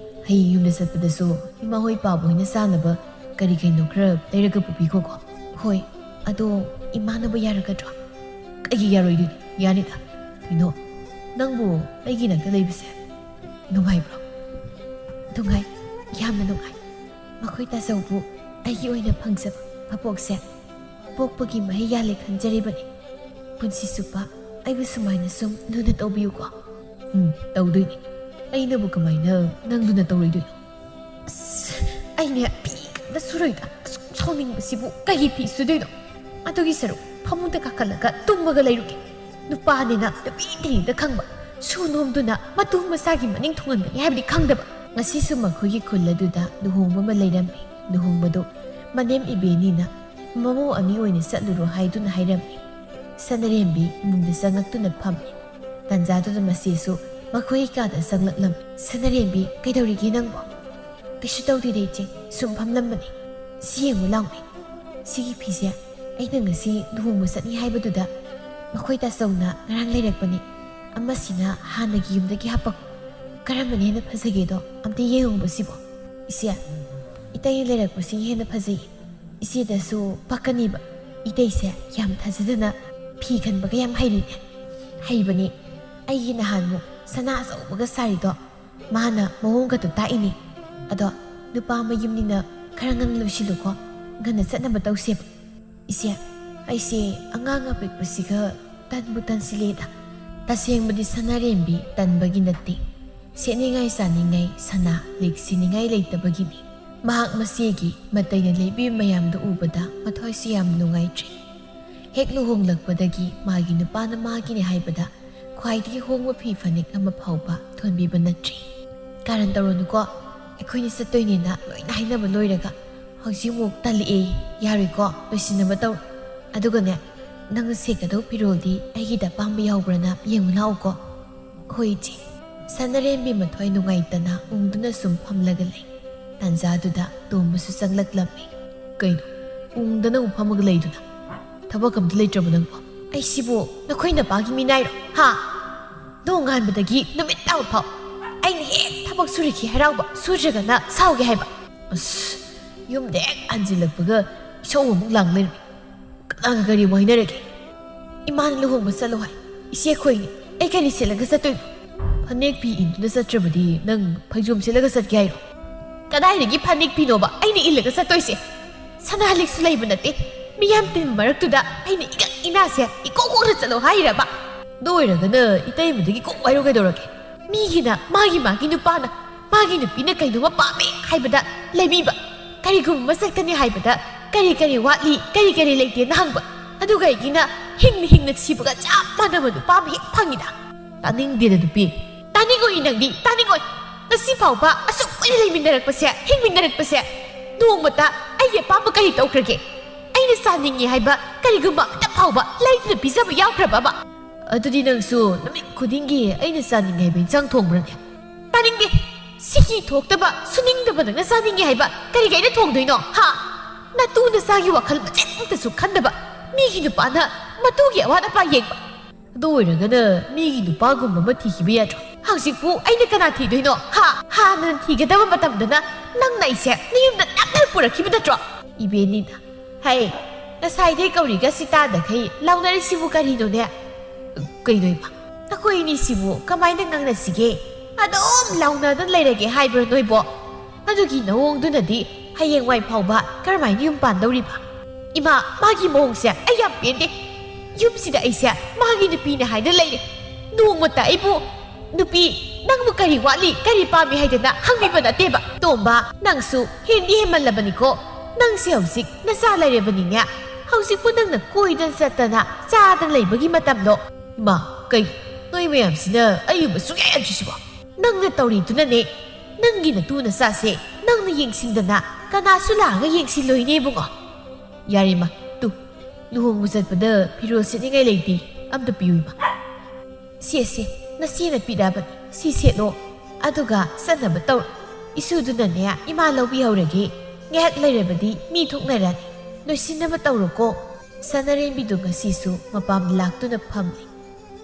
ꯍꯌꯦꯡ ꯌꯨꯝꯗ ꯆꯠꯄꯗꯁꯨ ꯏꯃꯥ ꯍꯣꯏ ꯄꯥꯕ ꯍꯣꯏꯅ ꯆꯥꯅꯕ ꯀꯔꯤ ꯀꯩꯅꯣ ꯈꯔ ꯂꯩꯔꯒ ꯄꯨꯕꯤꯈꯣꯀꯣ ꯍꯣꯏ ꯑꯗꯣ ꯏꯃꯥꯅꯕ ꯌꯥꯔꯒꯗ꯭ꯔꯣ ꯀꯩꯒꯤ ꯌꯥꯔꯣꯏꯗꯣꯏꯅꯣ ꯌꯥꯅꯤꯗ ꯀꯩꯅꯣ ꯅꯪꯕꯨ ꯑꯩꯒꯤ ꯅꯥꯛꯇ ꯂꯩꯕꯁꯦ ꯅꯨꯡꯉꯥꯏꯕ꯭ꯔꯣ ꯅꯨꯡꯉꯥꯏ ꯌꯥꯝꯅ ꯅꯨꯡꯉꯥꯏ ꯃꯈꯣꯏ ꯇꯥꯆꯧꯕꯨ ꯑꯩꯒꯤ ꯑꯣꯏꯅ ꯐꯪꯖꯕ ꯃꯄꯣꯛꯁꯦ ꯄꯣꯛꯄꯒꯤ ꯃꯍꯩ ꯌꯥꯜꯂꯦ ꯈꯟꯖꯔꯤꯕꯅꯤ ꯄꯨꯟꯁꯤ ꯆꯨꯞꯄ ꯑꯩꯕꯨ ꯁꯨꯃꯥꯏꯅ ꯁꯨꯝ ꯂꯨꯅ ꯇꯧꯕꯤꯌꯨꯀꯣ ꯇꯧꯗꯣꯏꯅꯤ ꯑꯩꯅꯕꯨ ꯀꯃꯥꯏꯅ ꯅꯪ ꯂꯨꯅ ꯇꯧꯔꯣꯏꯗꯣꯏꯅꯣ ꯑꯁ ꯑꯩꯅꯦ ꯐꯤ ꯀꯝꯇ ꯁꯨꯔꯣꯏꯗ ꯑꯁꯨꯛ ꯁꯥꯎꯅꯤꯡꯕꯁꯤꯕꯨ ꯀꯩꯒꯤ ꯐꯤ ꯁꯨꯗꯣꯏꯅꯣ ꯑꯗꯨꯒꯤ ꯁꯔꯨꯛ ꯐꯃꯨꯡꯗ ꯀꯥꯈꯠꯂꯒ ꯇꯨꯝꯃꯒ ꯂꯩꯔꯨꯒꯦ ꯅꯨꯄꯥꯅꯤꯅ ꯅꯨꯄꯤ ꯊꯤꯔꯤꯗ ꯈꯪꯕ ꯁꯨ ꯅꯣꯝꯗꯨꯅ ꯃꯇꯨ ꯃꯆꯥꯒꯤ ꯃꯅꯤꯡ ꯊꯨꯡꯍꯟꯒꯅꯤ ꯍꯥꯏꯕꯗꯤ ꯈꯪꯗꯕ ꯉꯁꯤꯁꯨ ꯃꯈꯣꯏꯒꯤ ꯈꯨꯜ ꯑꯗꯨꯗ ꯂꯨꯍꯣꯡꯕ ꯑꯃ ꯂꯩꯔꯝꯃꯤ ꯂꯨꯍꯣꯡꯕꯗꯨ ꯃꯅꯦꯝ ꯏꯕꯦꯅꯤꯅ ꯃꯃꯧ ꯑꯅꯤ ꯑꯣꯏꯅ ꯆꯠꯂꯨꯔꯣ ꯍꯥꯏꯗꯨꯅ ꯍꯥꯏꯔꯝꯃꯤ ꯁꯅꯔꯦꯝꯕꯤ ꯏꯃꯨꯡꯗ ꯆꯪꯂꯛꯇꯨꯅ ꯐꯝꯃꯤ ꯇꯟꯖꯥꯗꯨꯗ ꯃꯆꯦꯁꯨ ꯃꯈꯣꯏꯒꯤ ꯀꯥꯗ ꯆꯪꯂꯛꯂꯝꯃꯤ ꯁꯅꯔꯦꯝꯕꯤ ꯀꯩꯗꯧꯔꯤꯒꯦ ꯅꯪꯕꯣ ꯀꯩꯁꯨ ꯇꯧꯗꯦꯗ ꯏꯆꯦ ꯁꯨꯝ ꯐꯝꯂꯝꯕꯅꯤ ꯁꯤ ꯌꯦꯡꯉꯨ ꯂꯥꯎꯅꯦ ꯁꯤꯒꯤ ꯐꯤꯁꯦ ꯑꯩꯅ ꯉꯁꯤ ꯂꯨꯍꯣꯡꯕ ꯆꯠꯅꯤ ꯍꯥꯏꯕꯗꯨꯗ ꯃꯈꯣꯏ ꯇꯥꯆꯧꯅ ꯉꯔꯥꯡ ꯂꯩꯔꯛꯄꯅꯤ ꯑꯃꯁꯤꯅ ꯍꯥꯟꯅꯒꯤ ꯌꯨꯝꯗꯒꯤ ꯍꯥꯞꯄꯛꯄ ꯀꯔꯝꯕꯅ ꯍꯦꯟꯅ ꯐꯖꯒꯦꯗꯣ ꯑꯝꯇ ꯌꯦꯡꯉꯨꯕꯁꯤꯕꯣ ꯏꯆꯦ ꯏꯇꯩꯅ ꯂꯩꯔꯛꯄꯁꯤ ꯍꯦꯟꯅ ꯐꯖꯩ ꯏꯆꯦꯗꯁꯨ ꯄꯛꯀꯅꯤꯕ ꯏꯇꯩꯁꯦ ꯌꯥꯝ ꯊꯥꯖꯗꯅ ꯐꯤ ꯈꯟꯕꯒ ꯌꯥꯝ ꯍꯩꯔꯤꯅꯦ ꯍꯩꯕꯅꯤ ꯑꯩꯒꯤ ꯅꯍꯥꯟꯃꯨꯛ ꯁꯅꯥ ꯑꯆꯧꯕꯒ ꯁꯥꯔꯤꯗꯣ ꯃꯥꯅ ꯃꯑꯣꯡꯒꯗꯣ ꯇꯥꯛꯏꯅꯤ ꯑꯗꯣ ꯅꯨꯄꯥ ꯃꯌꯨꯝꯅꯤꯅ ꯈꯔ ꯉꯟꯅ ꯂꯣꯏꯁꯤꯜꯂꯨꯀꯣ ꯉꯟꯅ ꯆꯠꯅꯕ ꯇꯧꯁꯦꯕ ꯏꯆꯦ ꯑꯩꯁꯦ ꯑꯉꯥꯡ ꯑꯄꯤꯛꯄꯁꯤꯒ ꯇꯟꯕꯨ ꯇꯟꯁꯤꯜꯂꯦꯗ ꯇꯁꯦꯡꯕꯗꯤ ꯁꯅꯥꯔꯦꯝꯕꯤ ꯇꯟꯕꯒꯤ ꯅꯠꯇꯦ ꯁꯦꯠꯅꯤꯡꯉꯥꯏ ꯆꯥꯅꯤꯡꯉꯥꯏ ꯁꯅꯥ ꯂꯤꯛ ꯁꯤꯅꯤꯡꯉꯥꯏ ꯂꯩꯇꯕꯒꯤꯅꯤ ꯃꯍꯥꯛ ꯃꯆꯦꯒꯤ ꯃꯇꯩꯅ ꯂꯩꯕꯤꯕ ꯃꯌꯥꯝꯗꯨ ꯎꯕꯗ ꯃꯊ꯭ꯋꯥꯏꯁꯨ ꯌꯥꯝ ꯅꯨꯡꯉꯥꯏꯇ꯭ꯔꯤ ꯍꯦꯛ ꯂꯨꯍꯣꯡꯂꯛꯄꯗꯒꯤ ꯃꯥꯒꯤ ꯅꯨꯄꯥꯅ ꯃꯥꯒꯤꯅꯤ ꯍꯥꯏꯕꯗ ꯈ꯭ꯋꯥꯏꯗꯒꯤ ꯍꯣꯡꯕ ꯐꯤ ꯐꯅꯦꯛ ꯑꯃ ꯐꯥꯎꯕ ꯊꯣꯟꯕꯤꯕ ꯅꯠꯇ꯭ꯔꯤ ꯀꯥꯔꯟ ꯇꯧꯔꯅꯨꯀꯣ ꯑꯩꯈꯣꯏꯅ ꯆꯠꯇꯣꯏꯅꯦꯅ ꯂꯣꯏꯅ ꯍꯥꯏꯅꯕ ꯂꯣꯏꯔꯒ ꯍꯧꯖꯤꯛꯃꯨꯛ ꯇꯜꯂꯛꯑꯦ ꯌꯥꯔꯣꯏꯀꯣ ꯂꯣꯏꯁꯤꯟꯅꯕ ꯇꯧꯔꯣ ꯑꯗꯨꯒꯅꯦ ꯅꯪꯅ ꯁꯦꯠꯀꯗꯧ ꯐꯤꯔꯣꯜꯗꯤ ꯑꯩꯒꯤꯗ ꯑꯄꯥꯝꯕ ꯌꯥꯎꯕ꯭ꯔꯅ ꯌꯦꯡꯉꯨ ꯂꯥꯛꯎꯀꯣ ꯍꯣꯏ ꯏꯆꯦ ꯁꯅꯔꯦꯝꯕꯤ ꯃꯊ꯭ꯋꯥꯏ ꯅꯨꯡꯉꯥꯏꯇꯅ ꯎꯪꯗꯨꯅ ꯁꯨꯝ ꯐꯝꯂꯒ ꯂꯩ ꯇꯟꯖꯥꯗꯨꯗ ꯇꯣꯝꯕꯁꯨ ꯆꯪꯂꯛꯂꯝꯃꯤ ꯀꯩꯅꯣ ꯎꯪꯗꯅ ꯐꯝꯃꯒ ꯂꯩꯗꯨꯅ ꯊꯕꯛ ꯑꯝꯇ ꯂꯩꯇ꯭ꯔꯕ ꯅꯪꯕꯣ ꯑꯩꯁꯤꯕꯨ ꯅꯈꯣꯏ ꯅꯄꯥꯒꯤ ꯃꯤꯅꯥꯏꯔꯣ ꯍꯥ ꯅꯣꯡꯉꯥꯟꯕꯗꯒꯤ ꯅꯨꯃꯤꯠ ꯇꯥꯕ ꯐꯥꯎ ꯑꯩꯅ ꯍꯦꯛ ꯊꯕꯛ ꯁꯨꯔꯤꯈꯤ ꯍꯔꯥꯎꯕ ꯁꯨꯗ꯭ꯔꯒꯅ ꯁꯥꯎꯒꯦ ꯍꯥꯏꯕ ꯑꯁ ꯌꯨꯝꯗ ꯍꯦꯛ ꯍꯟꯖꯤꯜꯂꯛꯄꯒ ꯏꯁꯧ ꯑꯃꯨꯛ ꯂꯥꯡ ꯂꯩꯔꯝꯃꯤ ꯀꯅꯥꯒ ꯀꯔꯤ ꯑꯃꯨꯛ ꯍꯥꯏꯅꯔꯒꯦ ꯏꯃꯥꯅ ꯂꯨꯍꯣꯡꯕ ꯆꯠꯂꯣ ꯍꯥꯏ ꯏꯆꯦ ꯈꯣꯏꯅꯤ ꯑꯩ ꯀꯔꯤ ꯁꯦꯠꯂꯒ ꯆꯠꯇꯣꯏꯅꯣ ꯐꯅꯦꯛ ꯐꯤ ꯏꯟꯗꯨꯅ ꯆꯠꯇ꯭ꯔꯕꯗꯤ ꯅꯪ ꯐꯩꯖꯣꯝ ꯁꯦꯠꯂꯒ ꯆꯠꯀꯦ ꯍꯥꯏꯔꯣ ꯀꯗꯥꯏꯗꯒꯤ ꯐꯅꯦꯛ ꯐꯤꯅꯣꯕ ꯑꯩꯅ ꯏꯜꯂꯒ ꯆꯠꯇꯣꯏꯁꯦ ꯁꯅꯥ ꯂꯤꯛꯁꯨ ꯂꯩꯕ ꯅꯠꯇꯦ ꯃꯤꯌꯥꯝ ꯇꯤꯟꯕ ꯃꯔꯛꯇꯨꯗ ꯑꯩꯅ ꯏꯀꯛ ꯏꯅꯥꯁꯦ ꯏꯀꯣꯛ ꯀꯣꯛꯅ ꯆꯠꯂꯣ ꯍꯥꯏꯔꯕ ꯑꯗꯨ ꯑꯣꯏꯔꯒꯅ ꯏꯇꯩꯃꯗꯒꯤ ꯀꯣꯛ ꯋꯥꯏꯔꯣ ꯀꯩꯗꯧꯔꯒꯦ ꯃꯤꯒꯤꯅ ꯃꯥꯒꯤ ꯅꯨꯄꯥꯅ ꯃꯥꯒꯤ ꯅꯨꯄꯤꯅ ꯀꯩꯅꯣꯃ ꯄꯥꯝꯃꯦ ꯍꯥꯏꯕꯗ ꯂꯩꯕꯤꯕ ꯀꯔꯤꯒꯨꯝꯕ ꯑꯃ ꯆꯠꯀꯅꯤ ꯍꯥꯏꯕꯗ ꯀꯔꯤ ꯋꯥꯠꯂꯤ ꯀꯔꯤ ꯂꯩꯇꯦꯅ ꯍꯪꯕ ꯑꯗꯨꯒ ꯑꯩꯒꯤꯅ ꯍꯤꯡꯅ ꯁꯤꯕꯒ ꯆꯞ ꯃꯥꯟꯅꯕ ꯅꯨꯄꯥ ꯑꯃ ꯍꯦꯛ ꯐꯪꯉꯤꯗ ꯇꯥꯅꯤꯡꯗꯦꯗ ꯅꯨꯄꯤ ꯇꯥꯅꯤꯡꯉꯣꯏ ꯅꯪꯗꯤ ꯇꯥꯅꯤꯡꯉꯣꯏ ꯉꯁꯤ ꯐꯥꯎꯕ ꯑꯁꯨꯛ ꯀꯨꯏꯅ ꯂꯩꯃꯤꯟꯅꯔꯛꯄꯁꯦ ꯍꯤꯡꯃꯤꯟꯅꯔꯛꯄꯁꯦ ꯅꯣꯡꯃꯇ ꯑꯩꯒꯤ ꯑꯄꯥꯝꯕ ꯀꯔꯤ ꯇꯧꯈ꯭ꯔꯒꯦ ꯑꯩꯅ ꯆꯥꯅꯤꯡꯉꯦ ꯍꯥꯏꯕ ꯀꯔꯤꯒꯨꯝꯕ ꯑꯃꯇ ꯐꯥꯎꯕ ꯂꯩꯗꯨꯅ ꯄꯤꯖꯕ ꯌꯥꯎꯈ꯭ꯔꯕꯕ ꯑꯗꯨꯗꯤ ꯅꯪꯁꯨ ꯅꯨꯃꯤꯠ ꯈꯨꯗꯤꯡꯒꯤ ꯑꯩꯅ ꯆꯥꯅꯤꯡꯉꯦ ꯍꯥꯏꯕ ꯏꯟꯁꯥꯡ ꯊꯣꯡꯕ꯭ꯔꯅꯦ ꯇꯥꯅꯤꯡꯗꯦ ꯁꯤꯒꯤ ꯊꯣꯛꯇꯕ ꯁꯨꯅꯤꯡꯗꯕ ꯅꯪꯅ ꯆꯥꯅꯤꯡꯉꯦ ꯍꯥꯏꯕ ꯀꯔꯤꯒꯤ ꯑꯩꯅ ꯊꯣꯡꯗꯣꯏꯅꯣ ꯍꯥ ꯅꯇꯨ ꯅꯆꯥꯒꯤ ꯋꯥꯈꯜ ꯃꯆꯦꯠꯇꯁꯨ ꯈꯟꯗꯕ ꯃꯤꯒꯤ ꯅꯨꯄꯥꯅ ꯃꯇꯨꯒꯤ ꯑꯋꯥꯠ ꯑꯄꯥ ꯌꯦꯡꯕ ꯑꯗꯨ ꯑꯣꯏꯔꯒꯅ ꯃꯤꯒꯤ ꯅꯨꯄꯥꯒꯨꯝꯕ ꯑꯃ ꯊꯤꯈꯤꯕ ꯌꯥꯗ꯭ꯔꯣ ꯍꯧꯖꯤꯛꯄꯨ ꯑꯩꯅ ꯀꯅꯥ ꯊꯤꯗꯣꯏꯅꯣ ꯍꯥꯟꯅ ꯊꯤꯒꯗꯕ ꯃꯇꯝꯗꯅ ꯅꯪꯅ ꯑꯩꯁꯦ ꯅꯌꯨꯝꯗ ꯅꯞꯅ ꯄꯨꯔꯛꯈꯤꯕ ꯅꯠꯇ꯭ꯔꯣ ꯏꯕꯦꯅꯤꯅ ꯍꯩ ꯉꯁꯥꯏꯗꯩ ꯀꯧꯔꯤꯒ ꯁꯤꯇꯥꯗꯈꯩ ꯂꯥꯎꯅꯔꯤꯁꯤꯕꯨ ꯀꯔꯤꯅꯣꯅꯦ ꯀꯩꯅꯣ ꯏꯃꯥ ꯅꯈꯣꯏ ꯑꯅꯤꯁꯤꯕꯨ ꯀꯃꯥꯏꯅ ꯉꯥꯡꯅꯁꯤꯒꯦ ꯑꯗꯨꯝ ꯂꯥꯎꯅꯗꯅ ꯂꯩꯔꯒꯦ ꯍꯥꯏꯕ꯭ꯔꯣ ꯅꯣꯏꯕꯣ ꯑꯗꯨꯒꯤ ꯃꯑꯣꯡꯗꯨꯅꯗꯤ ꯍꯌꯦꯡꯋꯥꯏ ꯐꯥꯎꯕ ꯀꯔꯝꯍꯥꯏꯅ ꯌꯨꯝ パンꯗꯧꯔꯤꯕ ꯏꯃꯥ ꯃꯥꯒꯤ ꯃꯑꯣꯡꯁꯦ ꯑꯩ ꯌꯥꯝ ꯄꯦꯟꯗꯦ ꯌꯨꯝꯁꯤꯗ ꯑꯩꯁꯦ ꯃꯥꯒꯤ ꯅꯨꯄꯤꯅꯦ ꯍꯥꯏꯅ ꯂꯩꯔꯦ ꯅꯣꯡꯃꯇ ꯑꯩꯕꯨ ꯅꯨꯄꯤ ꯅꯪꯕꯨ ꯀꯔꯤ ꯋꯥꯠꯂꯤ ꯀꯔꯤ ꯄꯥꯝꯃꯤ ꯍꯥꯏꯗꯅ ꯍꯪꯕꯤꯕ ꯅꯠꯇꯦꯕ ꯇꯣꯝꯕ ꯅꯪꯁꯨ ꯍꯦꯟꯗꯤ ꯍꯦꯟꯃꯜꯂꯕꯅꯤꯀꯣ ꯅꯪꯁꯦ ꯍꯧꯖꯤꯛ ꯅꯆꯥ ꯂꯩꯔꯕꯅꯤꯅꯦ ꯍꯧꯖꯤꯛꯄꯨ ꯅꯪꯅ ꯀꯣꯏꯗꯅ ꯆꯠꯇꯅ ꯆꯥꯗꯅ ꯂꯩꯕꯒꯤ ꯃꯇꯝꯗꯣ ꯏꯃꯥ ꯀꯩ ꯅꯣꯏ ꯃꯌꯥꯝꯁꯤꯅ ꯑꯩꯕꯨ ꯁꯨꯛꯌꯥ ꯌꯥꯗ꯭ꯔꯤꯁꯤꯕꯣ ꯅꯪꯅ ꯇꯧꯔꯤꯗꯨꯅꯅꯦ ꯅꯪꯒꯤ ꯅꯇꯨ ꯅꯆꯥꯁꯦ ꯅꯪꯅ ꯌꯦꯡꯁꯤꯟꯗꯅ ꯀꯅꯥꯁꯨ ꯂꯥꯛꯑꯒ ꯌꯦꯡꯁꯤꯜꯂꯣꯏꯅꯦ ꯏꯕꯨꯡꯉꯣ ꯌꯥꯔꯦꯃ ꯇꯨ ꯂꯨꯍꯣꯡꯕ ꯆꯠꯄꯗ ꯐꯤꯔꯣꯜ ꯁꯦꯠꯅꯤꯡꯉꯥꯏ ꯂꯩꯇꯦ ꯑꯝꯇ ꯄꯤꯌꯨ ꯏꯃꯥ ꯁꯦ ꯅꯁꯤꯅ ꯄꯤꯔꯕꯅꯤ ꯁꯤ ꯁꯦꯠꯂꯣ ꯑꯗꯨꯒ ꯆꯠꯅꯕ ꯇꯧꯔꯣ ꯏꯁꯨꯗꯨꯅꯅꯦ ꯏꯃꯥ ꯂꯧꯕꯤꯍꯧꯔꯒꯦ ꯉꯥꯏꯍꯥꯛ ꯂꯩꯔꯕꯗꯤ ꯃꯤ ꯊꯣꯛꯅꯔꯅꯤ ꯂꯣꯏꯁꯤꯟꯅꯕ ꯇꯧꯔꯣꯀꯣ ꯁꯅꯔꯦꯝꯕꯤꯗꯨ ꯉꯁꯤꯁꯨ ꯃꯄꯥꯝꯗ ꯂꯥꯛꯇꯨꯅ ꯐꯝꯂꯤ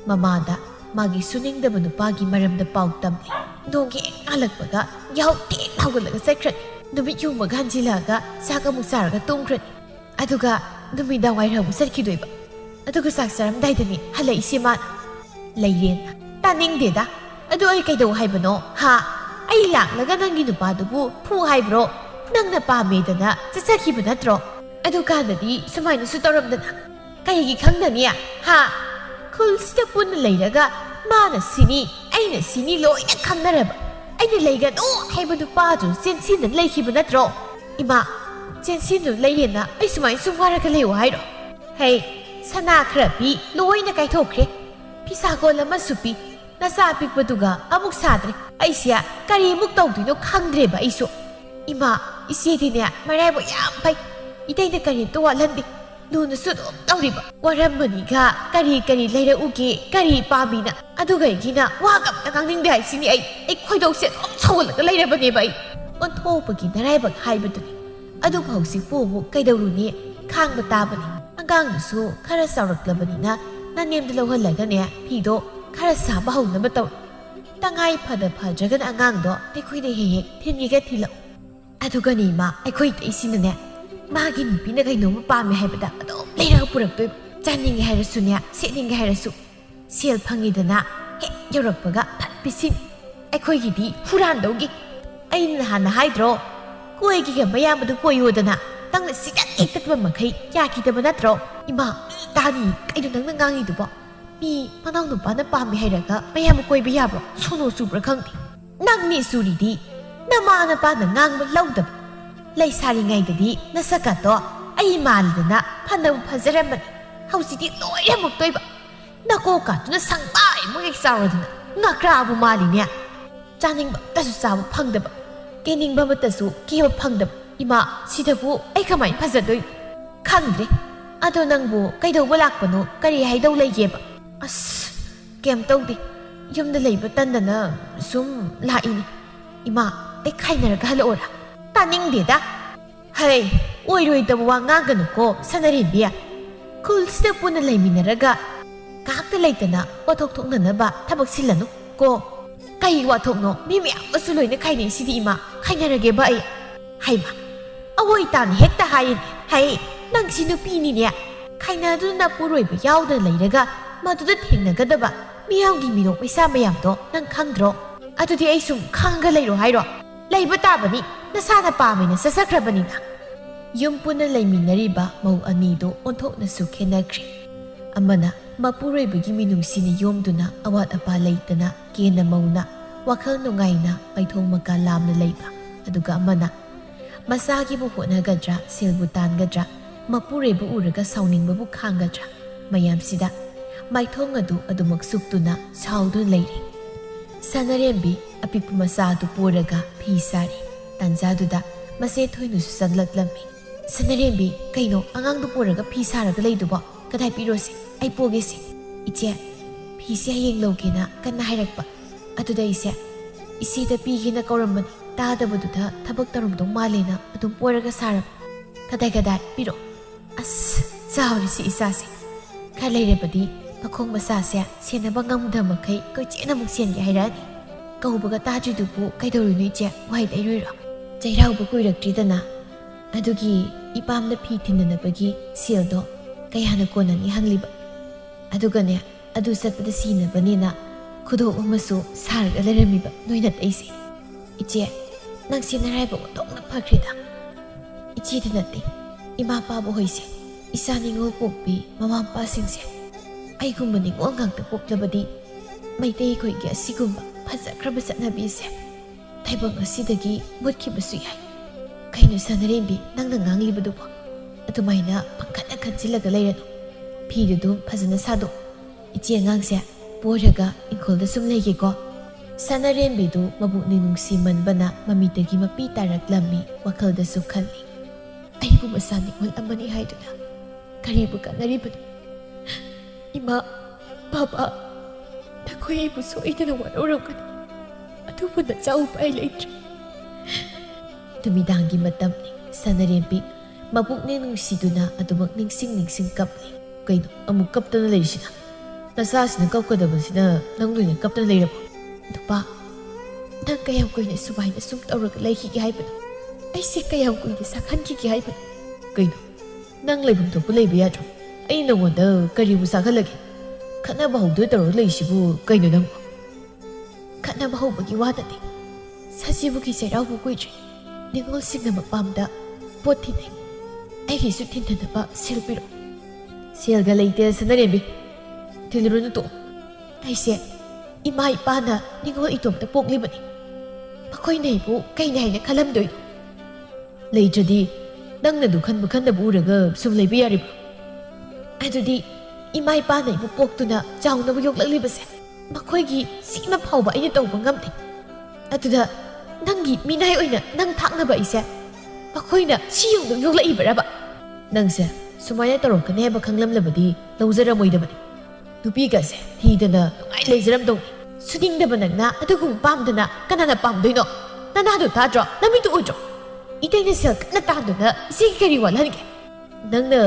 ꯃꯃꯥꯗ ꯃꯥꯒꯤ ꯁꯨꯅꯤꯡꯗꯕ ꯅꯨꯄꯥꯒꯤ ꯃꯔꯝꯗ ꯄꯥꯎ ꯇꯝꯂꯤ ꯅꯣꯡꯒꯤ ꯍꯦꯛ ꯉꯥꯜꯂꯛꯄꯒ ꯌꯥꯍꯧ ꯊꯦꯡꯅ ꯍꯧꯒꯠꯂꯒ ꯆꯠꯈ꯭ꯔꯅꯤ ꯅꯨꯃꯤꯠ ꯌꯨꯡꯕꯒ ꯍꯟꯖꯤꯜꯂꯛꯑꯒ ꯆꯥꯛ ꯑꯃꯨꯛ ꯆꯥꯔꯒ ꯇꯨꯝꯈ꯭ꯔꯅꯤ ꯑꯗꯨꯒ ꯅꯨꯃꯤꯗꯥꯡ ꯋꯥꯏꯔꯝ ꯑꯃꯨꯛ ꯆꯠꯈꯤꯗꯣꯏꯕ ꯑꯗꯨꯒ ꯆꯥꯛ ꯆꯥꯔꯝꯗꯥꯏꯗꯅꯤ ꯍꯜꯂꯛꯏꯁꯦ ꯃꯥꯅ ꯂꯩꯔꯦꯅ ꯇꯥꯅꯤꯡꯗꯦꯗ ꯑꯗꯨ ꯑꯩ ꯀꯩꯗꯧ ꯍꯥꯏꯕꯅꯣ ꯍꯥ ꯑꯩ ꯂꯥꯛꯂꯒ ꯅꯪꯒꯤ ꯅꯨꯄꯥꯗꯨꯕꯨ ꯐꯨ ꯍꯥꯏꯕ꯭ꯔꯣ ꯅꯪꯅ ꯄꯥꯝꯃꯦꯗꯅ ꯆꯠꯆꯈꯤꯕ ꯅꯠꯇ꯭ꯔꯣ ꯑꯗꯨꯀꯥꯟꯗꯗꯤ ꯁꯨꯃꯥꯏꯅꯁꯨ ꯇꯧꯔꯝꯗꯅ ꯀꯩꯒꯤ ꯈꯪꯗꯅꯤ ꯍꯥ ꯈꯨꯜꯁꯤꯗ ꯄꯨꯟꯅ ꯂꯩꯔꯒ ꯃꯥꯅ सिनी ꯑꯩꯅ सिनी ꯂꯣꯏꯅ ꯈꯪꯅꯔꯕ ꯑꯩꯅ ꯂꯩꯒꯅꯨ ꯍꯥꯏꯕ ꯅꯨꯄꯥꯗꯨ ꯆꯦꯟꯁꯤꯟꯗꯅ ꯂꯩꯈꯤꯕ ꯅꯠꯇ꯭ꯔꯣ ꯏꯃꯥ ꯆꯦꯟꯁꯤꯟꯗꯨꯅ ꯂꯩꯔꯦꯅ ꯑꯩ ꯁꯨꯃꯥꯏꯅ ꯁꯨꯝ ꯋꯥꯔꯒ ꯂꯩꯌꯣ ꯍꯥꯏꯔꯣ ꯍꯩ ꯁꯅꯥ ꯈꯔ ꯄꯤ ꯂꯣꯏꯅ ꯀꯥꯏꯊꯣꯛꯈ꯭ꯔꯦ ꯐꯤꯁꯥꯀꯣꯜ ꯑꯃꯁꯨ ꯄꯤ ꯅꯆꯥ ꯑꯄꯤꯛꯄꯗꯨꯒ ꯑꯃꯨꯛ ꯁꯥꯗ꯭ꯔꯦ ꯑꯩꯁꯦ ꯀꯔꯤꯃꯨꯛ ꯇꯧꯗꯣꯏꯅꯣ ꯈꯪꯗ꯭ꯔꯦꯕ ꯑꯩꯁꯨ ꯏꯃꯥ ꯏꯆꯦꯗꯤꯅꯦ ꯃꯔꯥꯏꯕꯛ ꯌꯥꯝ ꯐꯩ 이때인데 그리도 왔는데 눈은 수도 없다우리바 와람머니가 그리 레레우기 그리 빠미나 아두가 이기나 와갑다 강닝대 하이시니 아이 코이독세 엄청올라가 레레버니바 이 온토버기 나라이박 하이버더니 아두 파우시 뽀무 까이더루니 캉바 따버니 안강두수 카라 싸우럭더버니나 나님들 로헐라가네 피도 카라 사바 하우나바 따우 땅아이 파다 파저간 안강도 내코이데 헤헤 텐니가 틸러 아두가니 마 아이코이데 이시는네 마기 누비나 그이놈을 밤에 해보다 너무 레라가 뿌렸도 짜닝이 하이러수냐 세닝이 하이러수 시엘팡이드나 해 여러버가 팥비신 아이코이기디 후란도기 아이는 하나 하이드로 꼬이기가 마야모도 꼬이오드나 땅나 시간 이따만 막하이 야기다만 하드로 이마 따니 까이도 낭낭 강이도 봐 미 마나우 누빠나 밤에 하이라가 마야모 꼬이비 야버 소노 수브라 강디 낭니 수리디 나마나 빠나 낭마 라우다바 ꯂꯩꯁꯥꯔꯤꯉꯩꯗꯗꯤ ꯅꯁꯛꯀꯗꯣ ꯑꯩ ꯃꯥꯜꯗꯅ ꯐꯅꯕꯨ ꯐꯖꯔꯝꯕꯅꯤ ꯍꯧꯖꯤꯛꯇꯤ ꯂꯣꯏꯅꯃꯛ ꯇꯣꯏꯕ ꯅꯀꯣꯛꯀꯥꯗꯨꯅ ꯁꯪꯕꯥꯏ ꯑꯃꯨꯛ ꯍꯦꯛ ꯆꯥꯎꯔꯗꯅ ꯉꯀ꯭ꯔꯥꯕꯨ ꯃꯥꯜꯂꯤꯅꯦ ꯆꯥꯅꯤꯡꯕ ꯑꯃꯇꯁꯨ ꯆꯥꯕ ꯐꯪꯗꯕ ꯀꯦꯅꯤꯡꯕ ꯑꯃꯇꯁꯨ ꯀꯦꯕ ꯐꯪꯗꯕ ꯏꯃꯥ ꯁꯤꯗꯕꯨ ꯑꯩ ꯀꯃꯥꯏꯅ ꯐꯖꯗꯣꯏꯅꯣ ꯈꯪꯗ꯭ꯔꯦ ꯑꯗꯣ ꯅꯪꯕꯨ ꯀꯩꯗꯧꯕ ꯂꯥꯛꯄꯅꯣ ꯀꯔꯤ ꯍꯥꯏꯗꯧ ꯂꯩꯒꯦꯕ ꯑꯁ ꯀꯩꯝ ꯇꯧꯗꯦ ꯌꯨꯝꯗ ꯂꯩꯕ ꯇꯟꯗꯅ ꯁꯨꯝ ꯂꯥꯛꯏꯅꯤ ꯏꯃꯥ ꯑꯩ ꯈꯥꯏꯅꯔꯒ ꯍꯜꯂꯛꯑꯣꯔꯥ तानिंगदेदा है ओइरोइदब वा ngaगनुको सनरेबिया कुलसिदा पुना लेमिनरगा काक्ता लेतना वाथोक थोकननबा थबक सिल्लनु को कई वाथोकनो मिमि अमसु लोइना खाइने सिदि इमा खाइनरगे बा आई हाइमा अवोइ तान हेक्ता हाइन हाइ नंगसि नुपीनिने खाइनादुना पुरोइबा यावदा लेरगा मदुदा थेंनगदबा मियावगी मिनो पैसा मयामदो नंग खंगद्रो अदुदि आई सुम खंगा लेरो हाइरो लेबा ताबनी नसाना पामिना ससख्रबनिना युम पुना लेमिनरिबा मौ अनीदो ओंथोकनसु खेनख्रि अमना मपुरोइबगी मिनुंगसिनि योमदुना अवात अपा लेतना केना मौना वखल नुंगाइना पैथोंग मका लामना लेबा अदुगा अमना मसागी बु होनगद्रा सेलबु तानगद्रा मपुरेबु उरगा साउनिंगबु खांगद्रा मयामसिदा माइथोंग अदु अदुमक सुक्तुना साउदु लेरि सनरेंबी अपिपु मसादु पोरगा फी सारी तंजादुदा मसे थोइनुसु संगलक्लम्मी सनरेंबी कइनो अंगांगदु पोरगा फी सारगा लेदुबो कदाइ पिरोसे आई पोगेसे इचे फीसे हयेंग लौगेना कन्ना हाइरक्पा अदुदा इसे इसेदा पीगेना कौरम्बनी तादबदुदा थबक तरुमदो मालेना अदुम पोरगा सारब कदाइ पिरो अस जावरिसि इसासे खा लेरेबदी पखोंग मसासे सेनबा ngamdamakai koichena muksenge hairani kaubaga tajidubu kaidorunu iche wai dairiro jairaubu kuirakdridana adugi ipamna phi thinanabagi sildo kayana konani hangliba adugane adu satpada sinabanina khudok amasu sarga leramiba noina taisi iche nangsi naraiba odongna phakrida iche dinate ima pabu hoise isani ngol pokpi mama pa singse ꯑꯩꯒꯨꯝꯕꯅꯤ ꯉꯥꯛꯇ ꯄꯣꯛꯂꯕꯗꯤ ꯃꯩꯇꯩ ꯑꯩꯈꯣꯏꯒꯤ ꯑꯁꯤꯒꯨꯝꯕ ꯐꯖꯈ꯭ꯔꯕ ꯆꯠꯅꯕꯤꯁꯦ ꯇꯥꯏꯕꯪ ꯑꯁꯤꯗꯒꯤ ꯃꯨꯠꯈꯤꯕꯁꯨ ꯌꯥꯏ ꯀꯩꯅꯣ ꯁꯅꯔꯦꯝꯕꯤ ꯅꯪꯅ ꯉꯥꯡꯂꯤꯕꯗꯨꯕꯣ ꯑꯗꯨꯃꯥꯏꯅ ꯄꯪꯈꯠꯅ ꯈꯟꯖꯤꯜꯂꯒ ꯂꯩꯔꯅꯨ ꯐꯤꯗꯨꯗꯨ ꯐꯖꯅ ꯁꯥꯗꯣꯛ ꯏꯆꯦ ꯑꯉꯥꯡꯁꯦ ꯄꯣꯔꯒ ꯏꯪꯈꯣꯜꯗ ꯁꯨꯝ ꯂꯩꯒꯦꯀꯣ ꯁꯅꯔꯦꯝꯕꯤꯗꯨ ꯃꯕꯨꯛꯅꯤꯡ ꯅꯨꯡꯁꯤꯃꯟꯕꯅ ꯃꯃꯤꯠꯇꯒꯤ ꯃꯄꯤ ꯇꯥꯔꯛꯂꯝꯃꯤ ꯋꯥꯈꯜꯗꯁꯨ ꯈꯜꯂꯤ ꯑꯩꯕꯨ ꯃꯁꯥ ꯅꯤꯡꯉꯣꯜ ꯑꯃꯅꯤ ꯍꯥꯏꯗꯨꯅ ꯀꯔꯤꯕꯨ ꯀꯥꯟꯅꯔꯤꯕꯅꯣ इमा पापा ꯅꯈꯣꯏ ꯑꯩꯕꯨ ꯁꯣꯏꯗꯅ ꯋꯥꯔꯧꯔꯝꯒꯅꯤ ꯑꯗꯨꯕꯨ ꯅꯆꯥ ꯎꯄꯥꯏ ꯂꯩꯇ꯭ꯔꯦ ꯅꯨꯃꯤꯗꯥꯡꯒꯤ ꯃꯇꯝꯅꯤ ꯁꯅꯔꯦꯝꯕꯤ ꯃꯄꯨꯛꯅꯤꯡ ꯅꯨꯡꯁꯤꯗꯨꯅ ꯑꯗꯨꯃꯛ ꯅꯤꯡꯁꯤꯡ ꯀꯞꯂꯤ ꯀꯩꯅꯣ ꯑꯃꯨꯛ ꯀꯞꯇꯅ ꯂꯩꯔꯤꯁꯤꯅ ꯅꯆꯥꯁꯤꯅ ꯀꯞꯀꯗꯕꯁꯤꯅ ꯅꯪ ꯂꯣꯏꯅ ꯀꯞꯇꯅ ꯂꯩꯔꯕꯣ ꯅꯨꯄꯥ ꯅꯪ ꯀꯌꯥꯝ ꯀꯨꯏꯅ ꯁꯨꯃꯥꯏꯅ ꯁꯨꯝ ꯇꯧꯔꯒ ꯂꯩꯈꯤꯒꯦ ꯍꯥꯏꯕꯅꯣ ꯑꯩꯁꯦ ꯀꯌꯥꯝ ꯀꯨꯏꯅ ꯁꯥꯈꯟꯈꯤꯒꯦ ꯍꯥꯏꯕꯅꯣ ꯀꯩꯅꯣ ꯅꯪ ꯂꯩꯐꯝ ꯊꯣꯛꯄ ꯂꯩꯕ ꯌꯥꯗ꯭ꯔꯣ ꯑꯩ ꯅꯉꯣꯟꯗ ꯀꯔꯤꯕꯨ ꯁꯥꯈꯜꯂꯒꯦ ꯈꯠꯅꯕ ꯍꯧꯗꯣꯏ ꯇꯧꯔꯒ ꯂꯩꯁꯤꯕꯨ ꯀꯩꯅꯣ ꯅꯪꯕꯨ ꯈꯠꯅꯕ ꯍꯧꯕꯒꯤ ꯋꯥ ꯅꯠꯇꯦ ꯁꯖꯤꯕꯨꯒꯤ ꯆꯩꯔꯥꯎꯕ ꯀꯨꯏꯗ꯭ꯔꯤ ꯅꯤꯡꯉꯣꯜꯁꯤꯡꯅ ꯃꯄꯥꯝꯗ ꯄꯣꯠ ꯊꯤꯟꯅꯩ ꯑꯩꯒꯤꯁꯨ ꯊꯤꯟꯊꯅꯕ ꯁꯦꯜ ꯄꯤꯔꯛꯑꯣ ꯁꯦꯜꯒ ꯂꯩꯇꯦ ꯁꯅꯔꯦꯝꯕꯤ ꯊꯤꯜꯂꯨꯔꯅꯨ ꯇꯣꯛꯑꯣ ꯑꯩꯁꯦ ꯏꯃꯥ ꯏꯄꯥꯅ ꯅꯤꯡꯉꯣꯜ ꯏꯇꯣꯝꯇ ꯄꯣꯛꯂꯤꯕꯅꯤ ꯃꯈꯣꯏꯅ ꯑꯩꯕꯨ ꯀꯩꯅ ꯍꯥꯏꯅ ꯈꯜꯂꯝꯗꯣꯏꯅꯣ ꯂꯩꯇ꯭ꯔꯗꯤ ꯅꯪꯅꯗꯨ ꯈꯟꯕ ꯈꯟꯗꯕ ꯎꯔꯒ ꯁꯨꯝ ꯂꯩꯕ ꯌꯥꯔꯤꯕ꯭ꯔꯣ ꯑꯗꯨꯗꯤ ꯏꯃꯥ ꯏꯄꯥꯅ ꯑꯩꯕꯨ ꯄꯣꯛꯇꯨꯅ ꯆꯥꯎꯅꯕ ꯌꯣꯛꯂꯛꯂꯤꯕꯁꯦ ꯃꯈꯣꯏꯒꯤ ꯁꯤꯃ ꯐꯥꯎꯕ ꯑꯩꯅ ꯇꯧꯕ ꯉꯝꯗꯦ ꯑꯗꯨꯗ ꯅꯪꯒꯤ ꯃꯤꯅꯥꯏ ꯑꯣꯏꯅ ꯅꯪ ꯊꯥꯛꯅꯕ ꯑꯩꯁꯦ ꯃꯈꯣꯏꯅ ꯁꯤ ꯌꯧꯅ ꯌꯣꯛꯂꯛꯏꯕꯔꯕ ꯅꯪꯁꯦ ꯁꯨꯃꯥꯏꯅ ꯇꯧꯔꯛꯀꯅꯤ ꯍꯥꯏꯕ ꯈꯪꯂꯝꯂꯕꯗꯤ ꯂꯧꯖꯔꯝꯃꯣꯏꯗꯕꯅꯤ ꯅꯨꯄꯤꯒꯁꯦ ꯊꯤꯗꯅ ꯅꯨꯡꯉꯥꯏ ꯂꯩꯖꯔꯝꯗꯧꯅꯤ ꯁꯨꯅꯤꯡꯗꯕ ꯅꯪꯅ ꯑꯗꯨꯒꯨꯝꯕ ꯄꯥꯝꯗꯅ ꯀꯅꯥꯅ ꯄꯥꯝꯗꯣꯏꯅꯣ ꯅꯅꯥꯗꯣ ꯇꯥꯗ꯭ꯔꯣ ꯅꯃꯤꯠꯇꯨ ꯎꯗ꯭ꯔꯣ ꯏꯇꯩꯅ ꯁꯦꯜ ꯀꯟꯅ ꯇꯥꯟꯗꯨꯅ ꯏꯆꯦꯒꯤ ꯀꯔꯤ ꯋꯥꯠꯍꯟꯒꯦ ꯅꯪꯅ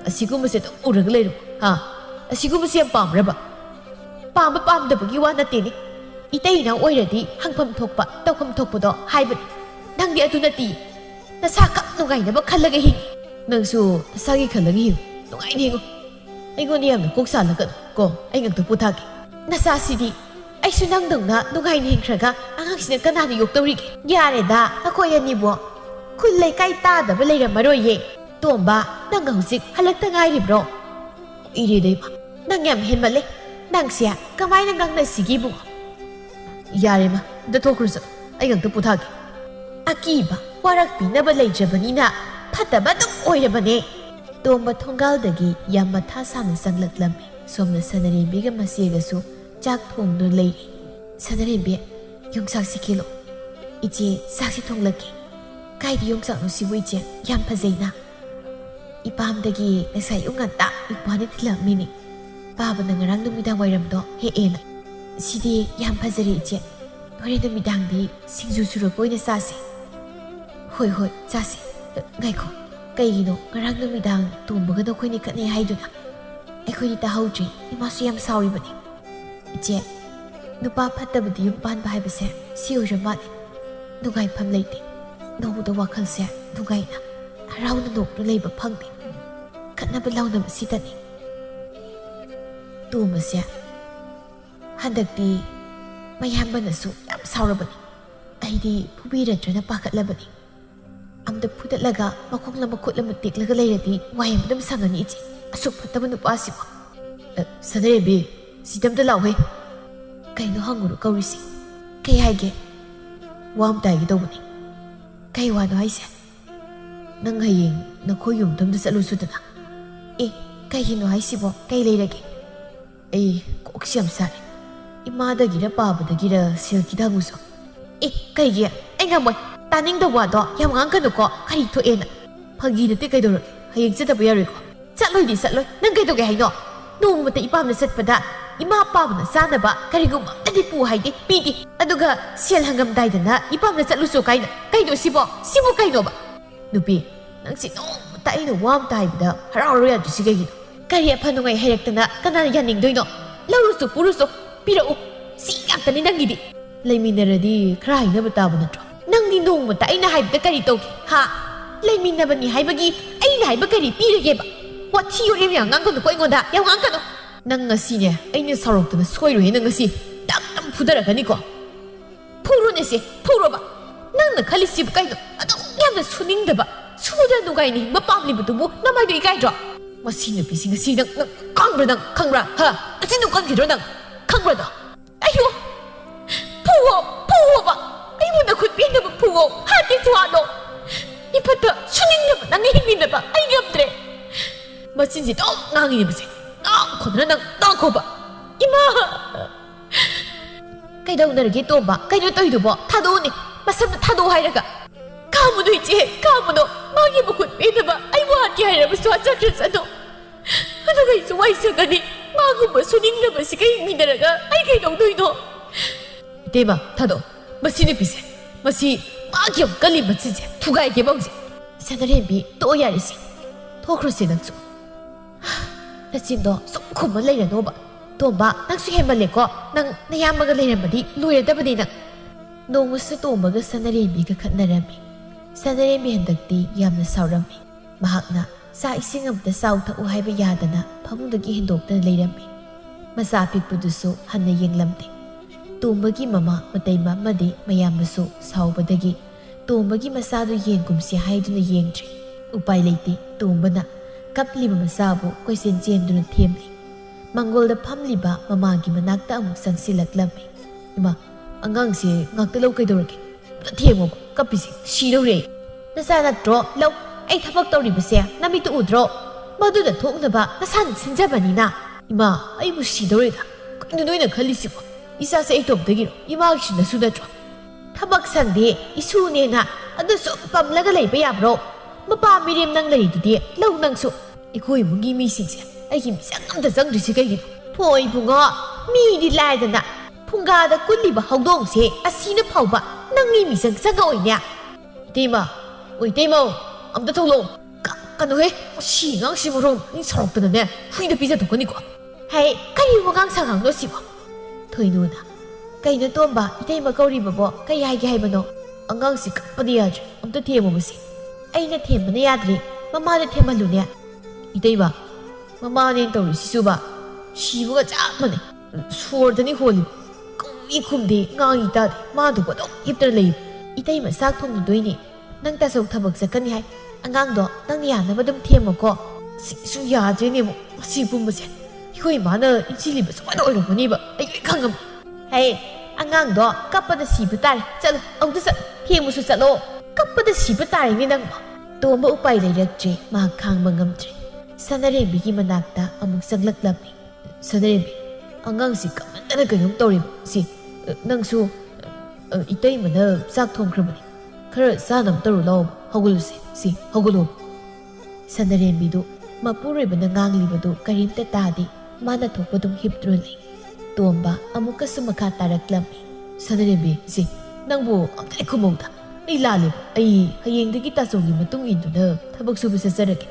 ꯑꯁꯤꯒꯨꯝꯕꯁꯦ ꯑꯗꯨꯝ ꯎꯔꯒ ꯂꯩꯔꯕꯣ ꯍꯥ ꯑꯁꯤꯒꯨꯝꯕꯁꯦ ꯌꯥꯝ ꯄꯥꯝꯕ꯭ꯔꯕ ꯄꯥꯝꯕ ꯄꯥꯝꯗꯕꯒꯤ ꯋꯥ ꯅꯠꯇꯦꯅꯦ 이때이나 오이러디 항품 톡바 떡금 톡보도 하이브니 낭디 아두나띠 나사 깝 누가이나봐 칼라게 히 낭수 나사기 칼라게 히 누가이니 이거 이거 니암나 꼭 살라가 고 아이강도 부탁해 나사시디 아이수 낭덩나 누가이니 힌크라가 앙항시는 까나니 욕더리게 야레다 아코야니보 쿨레 까이따다 블레이라 마로예 똥바 낭가 후식 할락다 가이리브로 이리데이바 낭얌 헨말레 낭시야 까마이나 강나 시기부 야레마 ꯗꯊꯣꯛꯈ꯭ꯔꯁꯨ ꯑꯩ ꯉꯛꯇ ꯄꯨꯊꯥꯒꯦ ꯑꯀꯤꯕ ꯋꯥꯔꯛꯄꯤꯅꯕ ꯂꯩꯇ꯭ꯔꯕꯅꯤꯅ ꯐꯠꯇꯕ ꯑꯗꯨꯝ ꯑꯣꯏꯔꯕꯅꯦ ꯇꯣꯝꯕ ꯊꯣꯡꯒꯥꯜꯗꯒꯤ ꯌꯥꯝ ꯃꯊꯥ ꯁꯥꯅ ꯆꯪꯂꯛꯂꯝꯃꯤ ꯁꯣꯝꯅ ꯁꯅꯔꯦꯝꯕꯤꯒ ꯃꯆꯦꯒꯁꯨ ꯆꯥꯛ ꯊꯣꯡꯗꯨꯅ ꯂꯩꯔꯤ ꯁꯅꯔꯦꯝꯕꯤ ꯌꯣꯡꯆꯥꯛꯁꯤ ꯈꯤꯂꯣ ꯏꯆꯦ ꯆꯥꯛꯁꯤ ꯊꯣꯡꯂꯛꯀꯦ ꯀꯥꯏꯗ ꯌꯣꯡꯆꯥꯛꯅꯣ ꯁꯤꯕꯨ ꯏꯆꯦ ꯌꯥꯝ ꯐꯖꯩꯅ ꯏꯄꯥꯝꯗꯒꯤ ꯉꯁꯥꯏ ꯑꯌꯨꯛ ꯉꯟꯇꯥ ꯏꯄ꯭ꯋꯥꯅ ꯊꯤꯜꯂꯛꯑꯝꯃꯤꯅꯤ ꯄꯥꯕꯅ ꯉꯔꯥꯡ ꯅꯨꯃꯤꯗꯥꯡ ꯋꯥꯏꯔꯝꯗꯣ ꯍꯦꯛꯑꯦꯅ 시디 얌 파저리 이제 노래도 미당디 싱주주로 보이는 싸세 호이호이 짜세 가이코 까이기노 가랑도 미당 돈버가 너 코이니 카네 하이두나 에코니 다 하우지 이마수 얌 사오리버니 이제 누파 파타버디 육반 바이버세 시오르 마네 누가이 팜 레이테 너무도 와칸세 누가이나 하라우는 녹로 레이버 팡데 칸나버 라우나 시다니 또마세 한덕디 마이한번나수 얌 사오르버니 아이디 푸비르드나 빠갓라버니 아무도 푸들라가 마콩라마 콧라마 띠클라가 레이라디 와이암ꯗꯝ 상하니 이제 아숙 fat다바 누빠시고 사드레비 시담다 라오헤 kaino hanguru kaurisi kai haige wam tai gi dawni kai wa no haise nang hayeng na khoyum tamda chalu sudana e kai hino haisibo kai leirage ei koksiam sare ima da gira pa da gira sil ki da guso e kai gi ai ngamoi taning da wa do yam ngang kanu ko kari to ena phagi de te kai do hayeng chata ba yari ko chatloi di chatloi nang kai to ge haino nong mata ipam na satpada ima pabna sanaba karigum adi pu haidi pidi aduga sel hangam daidana ipam na chatluso kaina kaino sibo kaino ba nupi nang si no taino wam taibda hararo ya dusiga gi kari aphanungai hairektana kana yaning doino laurusu puruso pirau si yaktani nangidi leiminaradi khra haina bata banatro nangdi nong mata aina haibda kari toki ha leiminabani haibagi aina haiba kari pirage ba wathi yore yang ngang ko ingonda yang ngang kano nang ngasinya aina saroktana soiroi nang ngasi dam dam fudaragani ko purone se puroba nang na khalisi kai do adu yamna suningdaba suda nugai ni mapamli butubu namai do ikai dro masina bisi ngasi nang kangbra ha asinu kan gidro nang kangbra do ayo puwo ba ayo na khut pin da puwo ha ti tuano ipata suningdaba nang himindaba ai gamdre masinji do ngangi bise 거들어 나 거봐 이마 까이다우 나르게 또봐 까이도 떠이도 봐 타도오니 마삼도 타도 하이라가 가무도 있지 가무도 마기 보고 빼다봐 아이고 하티 하이라면서 와짜르잖아 하나가 있어 와 있어가니 마 ꯃꯥꯒꯨꯝꯕ ꯁꯨꯅꯤꯡꯗꯕꯁꯤ ꯀꯩ ꯃꯤꯅꯔꯒ ꯑꯩ ꯀꯩꯗꯧꯗꯣꯏꯅꯣ ꯏꯇꯩꯃ ꯊꯥꯗꯣꯛ ꯃꯁꯤ ꯅꯨꯄꯤꯁꯦ ꯃꯁꯤ ꯃꯥꯒꯤ ꯌꯥꯝ ꯀꯜꯂꯤ ꯃꯆꯤꯟꯁꯦ ꯊꯨꯒꯥꯏꯒꯦ ꯃꯧꯁꯦ ꯁꯅꯔꯦꯝꯕꯤ ꯇꯣꯛꯑꯣ ꯌꯥꯔꯤꯁꯤ ꯊꯣꯛꯈ꯭ꯔꯣꯁꯤ ꯅꯪꯁꯨ ꯅꯆꯤꯟꯗꯣ ꯁꯨꯝ ꯈꯨꯝꯃ ꯂꯩꯔꯅꯣꯕ ꯇꯣꯝꯕ ꯅꯪꯁꯨ ꯍꯦꯟꯃꯜꯂꯦꯀꯣ ꯅꯪ ꯅꯌꯥꯝꯕꯒ ꯂꯩꯔꯝꯃꯗꯤ ꯂꯣꯏꯔꯗꯕꯅꯤ ꯅꯪ ꯅꯣꯡꯃꯁꯨ ꯇꯣꯝꯕꯒ ꯁꯅꯔꯦꯝꯕꯤꯒ ꯈꯠꯅꯔꯝꯃꯤ ꯁꯅꯔꯦꯝꯕꯤ ꯍꯟꯗꯛꯇꯤ ꯌꯥꯝꯅ ꯁꯥꯎꯔꯝꯃꯤ ꯃꯍꯥꯛꯅ ꯆꯥꯛ ꯏꯁꯤꯡ ꯑꯃꯇ ꯆꯥꯎ ꯊꯛꯎ ꯍꯥꯏꯕ ꯌꯥꯗꯅ ꯐꯃꯨꯡꯗꯒꯤ ꯍꯦꯟꯗꯣꯛꯇꯅ ꯂꯩꯔꯝꯃꯤ ꯃꯆꯥ ꯑꯄꯤꯛꯄꯗꯨꯁꯨ ꯍꯟꯅ ꯌꯦꯡꯂꯝꯗꯦ ꯇꯣꯝꯕꯒꯤ ꯃꯃꯥ ꯃꯇꯩꯃ ꯑꯃꯗꯤ ꯃꯌꯥꯝꯕꯁꯨ ꯁꯥꯎꯕꯗꯒꯤ ꯇꯣꯝꯕꯒꯤ ꯃꯆꯥꯗꯨ ꯌꯦꯡꯒꯨꯝꯁꯤ ꯍꯥꯏꯗꯨꯅ ꯌꯦꯡꯗ꯭ꯔꯤ ꯎꯄꯥꯏ ꯂꯩꯇꯦ ꯇꯣꯝꯕꯅ ꯀꯞꯂꯤꯕ ꯃꯆꯥꯕꯨ ꯀꯣꯏꯆꯦꯟ ꯆꯦꯟꯗꯨꯅ ꯊꯦꯝꯂꯤ ꯃꯪꯒꯣꯜꯗ ꯐꯝꯂꯤꯕ ꯃꯃꯥꯒꯤ ꯃꯅꯥꯛꯇ ꯑꯃꯨꯛ ꯆꯪꯁꯤꯜꯂꯛꯂꯝꯃꯤ ꯏꯃꯥ ꯑꯉꯥꯡꯁꯦ ꯉꯥꯛꯇ ꯂꯧ ꯀꯩꯗꯧꯔꯒꯦ ꯑꯝꯇ ꯊꯦꯝꯃꯣꯕ ꯀꯞꯄꯤꯁꯦ ꯁꯤꯗꯧꯔꯦ ꯅꯆꯥ ꯅꯠꯇ꯭ꯔꯣ ꯂꯧ ꯑꯩ ꯊꯕꯛ ꯇꯧꯔꯤꯕꯁꯦ ꯅꯃꯤꯠꯇꯨ ꯎꯗ꯭ꯔꯣ ꯃꯗꯨꯗ ꯊꯣꯛꯅꯕ ꯅꯁꯥꯅ ꯁꯤꯟꯖꯕꯅꯤꯅ ꯏꯃꯥ ꯑꯩꯕꯨ ꯁꯤꯗꯧꯔꯦꯗ ꯀꯩꯅꯣ ꯅꯣꯏꯅ ꯈꯜꯂꯤꯁꯤꯕꯣ ꯏꯆꯥꯁꯦ ꯑꯩ ꯇꯣꯝꯗꯒꯤꯔꯣ ꯏꯃꯥꯒꯤꯁꯨ ꯅꯁꯨ ꯅꯠꯇ꯭ꯔꯣ ꯊꯕꯛ ꯁꯪꯗꯦ ꯏꯁꯨꯅꯦꯅ ꯑꯗꯨ ꯁꯨꯝ ꯄꯝꯂꯒ ꯂꯩꯕ ꯌꯥꯕ꯭ꯔꯣ ꯃꯄꯥ ꯃꯤꯔꯦꯝ ꯅꯪ ꯂꯩꯔꯤꯗꯨꯗꯤ ꯂꯧ ꯅꯪꯁꯨ ꯑꯩꯈꯣꯏ ꯏꯃꯨꯡꯒꯤ ꯃꯤꯁꯤꯡꯁꯦ ꯑꯩꯒꯤ ꯃꯤꯆꯪ ꯑꯝꯇ ꯆꯪꯗ꯭ꯔꯤꯁꯤ ꯀꯩꯒꯤꯅꯣ ꯍꯣꯏ ꯏꯕꯨꯡꯉꯣ ꯃꯤꯗꯤ ꯂꯥꯏꯗꯅ ꯐꯨꯡꯒꯥꯗ ꯀꯨꯜꯂꯤꯕ ꯍꯧꯗꯣꯡꯁꯦ ꯑꯁꯤꯅ ꯐꯥꯎꯕ ꯅꯪꯒꯤ ꯃꯤꯆꯪ ꯆꯪꯉꯛꯑꯣꯏꯅꯦ ꯏꯇꯩꯃ ꯑꯣ ꯏꯇꯩꯃꯧ ꯑꯝꯇ ꯊꯣꯛꯂꯛꯑꯣ ꯀꯩꯅꯣꯍꯦ ꯁꯤ ꯑꯉꯥꯡꯁꯤ ꯃꯔꯣꯝ ꯅꯪ ꯁꯥꯎꯔꯛꯇꯅꯅꯦ ꯍꯨꯏꯗ ꯄꯤꯖꯊꯣꯛꯀꯅꯤꯀꯣ ꯍꯩ ꯀꯔꯤ ꯋꯥꯉꯥꯡ ꯁꯉꯥꯡꯅꯣ ꯁꯤꯕꯣ ꯊꯣꯏꯅꯨꯅ ꯀꯩꯅꯣ ꯇꯣꯝꯕ ꯏꯇꯩꯃ ꯀꯧꯔꯤꯕꯕꯣ ꯀꯩ ꯍꯥꯏꯒꯦ ꯍꯥꯏꯕꯅꯣ ꯑꯉꯥꯡꯁꯤ ꯀꯞꯄꯗꯤ ꯌꯥꯗ꯭ꯔꯦ ꯑꯝꯇ ꯊꯦꯝꯃꯨꯕꯁꯤ ꯑꯩꯅ ꯊꯦꯝꯕꯅ ꯌꯥꯗ꯭ꯔꯤ ꯃꯃꯥꯗ ꯊꯦꯝꯍꯜꯂꯨꯅꯦ ꯏꯇꯩꯃ ꯃꯃꯥꯅꯦꯅ ꯇꯧꯔꯤꯁꯤꯁꯨꯕ ꯁꯤꯕꯒ ꯆꯞ ꯃꯥꯟꯅꯩ ꯁꯣꯔꯗꯅꯤ ꯍꯣꯜꯂꯤꯕ ꯀꯧꯏ ꯈꯨꯝꯗꯦ ꯉꯥꯡꯏ ꯇꯥꯗꯦ ꯃꯥꯗꯨꯕꯨ ꯑꯗꯨꯝ ꯍꯤꯞꯇꯅ ꯂꯩꯕ ꯏꯇꯩꯃ ꯆꯥꯛ ꯊꯣꯡꯗꯣꯏꯅꯤ ꯅꯪ ꯇꯥꯆꯧ ꯊꯕꯛ ꯆꯠꯀꯅꯤ ꯍꯥꯏ ꯑꯉꯥꯡꯗꯣ ꯅꯪꯅ ꯌꯥꯅꯕ ꯑꯗꯨꯝ ꯊꯦꯝꯃꯣꯀꯣ ꯁꯤꯁꯨ ꯌꯥꯗ꯭ꯔꯦꯅꯦ ꯑꯃꯨꯛ ꯃꯁꯤ ꯄꯨꯝꯕꯁꯦ ꯑꯩꯈꯣꯏ ꯏꯃꯥꯅ ꯏꯟꯁꯤꯜꯂꯤꯕ ꯁꯨꯃꯥꯏꯅ ꯑꯣꯏꯔꯝꯒꯅꯤꯕ ꯑꯩ ꯂꯣꯏ ꯈꯪꯉꯝꯃꯤ ꯍꯩ ꯑꯉꯥꯡꯗꯣ ꯀꯞꯄꯗ ꯁꯤꯕ ꯇꯥꯔꯦ ꯆꯠꯂꯣ ꯑꯃꯨꯛꯇ ꯆꯠ ꯊꯦꯡꯕꯁꯨ ꯆꯠꯂꯣ ꯀꯞꯄꯗ ꯁꯤꯕ ꯇꯥꯔꯦꯅꯦ ꯅꯪꯕꯣ ꯇꯣꯝꯕ ꯎꯄꯥꯏ ꯂꯩꯔꯛꯇ꯭ꯔꯦ ꯃꯍꯥꯛ ꯈꯥꯡꯕ ꯉꯝꯗ꯭ꯔꯦ ꯁꯅꯔꯦꯝꯕꯤꯒꯤ ꯃꯅꯥꯛꯇ ꯑꯃꯨꯛ ꯆꯪꯂꯛꯂꯝꯃꯤ ꯁꯅꯔꯦꯝꯕꯤ ꯑꯉꯥꯡꯁꯤ ꯀꯞꯃꯟꯗꯅ ꯀꯩꯅꯣꯝ ꯇꯧꯔꯤꯕ ꯁꯤ ꯅꯪꯁꯨ ꯏꯇꯩꯃꯅ ꯆꯥꯛ ꯊꯣꯡꯈ꯭ꯔꯕꯅꯤ ꯈꯔ ꯆꯥꯅꯕ ꯇꯧꯔꯨ ꯂꯥꯛꯑꯣ ꯍꯧꯒꯠꯂꯨꯁꯤ ꯁꯤ ꯍꯧꯒꯠꯂꯣ ꯁꯅꯔꯦꯝꯕꯤꯗꯨ ꯃꯄꯨꯔꯣꯏꯕꯅ ꯉꯥꯡꯂꯤꯕꯗꯨ ꯀꯔꯤꯝꯇ ꯇꯥꯗꯦ ꯃꯥꯅ ꯊꯣꯛꯄ ꯑꯗꯨꯝ ꯍꯤꯞꯇꯨꯅ ꯂꯩ ꯇꯣꯝꯕ ꯑꯃꯨꯛꯀꯁꯨ ꯃꯈꯥ ꯇꯥꯔꯛꯂꯝꯃꯤ ꯁꯅꯔꯦꯝꯕꯤ ꯁꯤ ꯅꯪꯕꯨ ꯑꯝꯇ ꯈꯨꯝꯃꯧꯗ ꯑꯩ ꯂꯥꯜꯂꯦꯕ ꯑꯩ ꯍꯌꯦꯡꯗꯒꯤ ꯇꯥꯆꯧꯒꯤ ꯃꯇꯨꯡ 이ꯟꯗꯨꯅ ꯊꯕꯛ ꯁꯨꯕ ꯆꯠꯆꯔꯒꯦ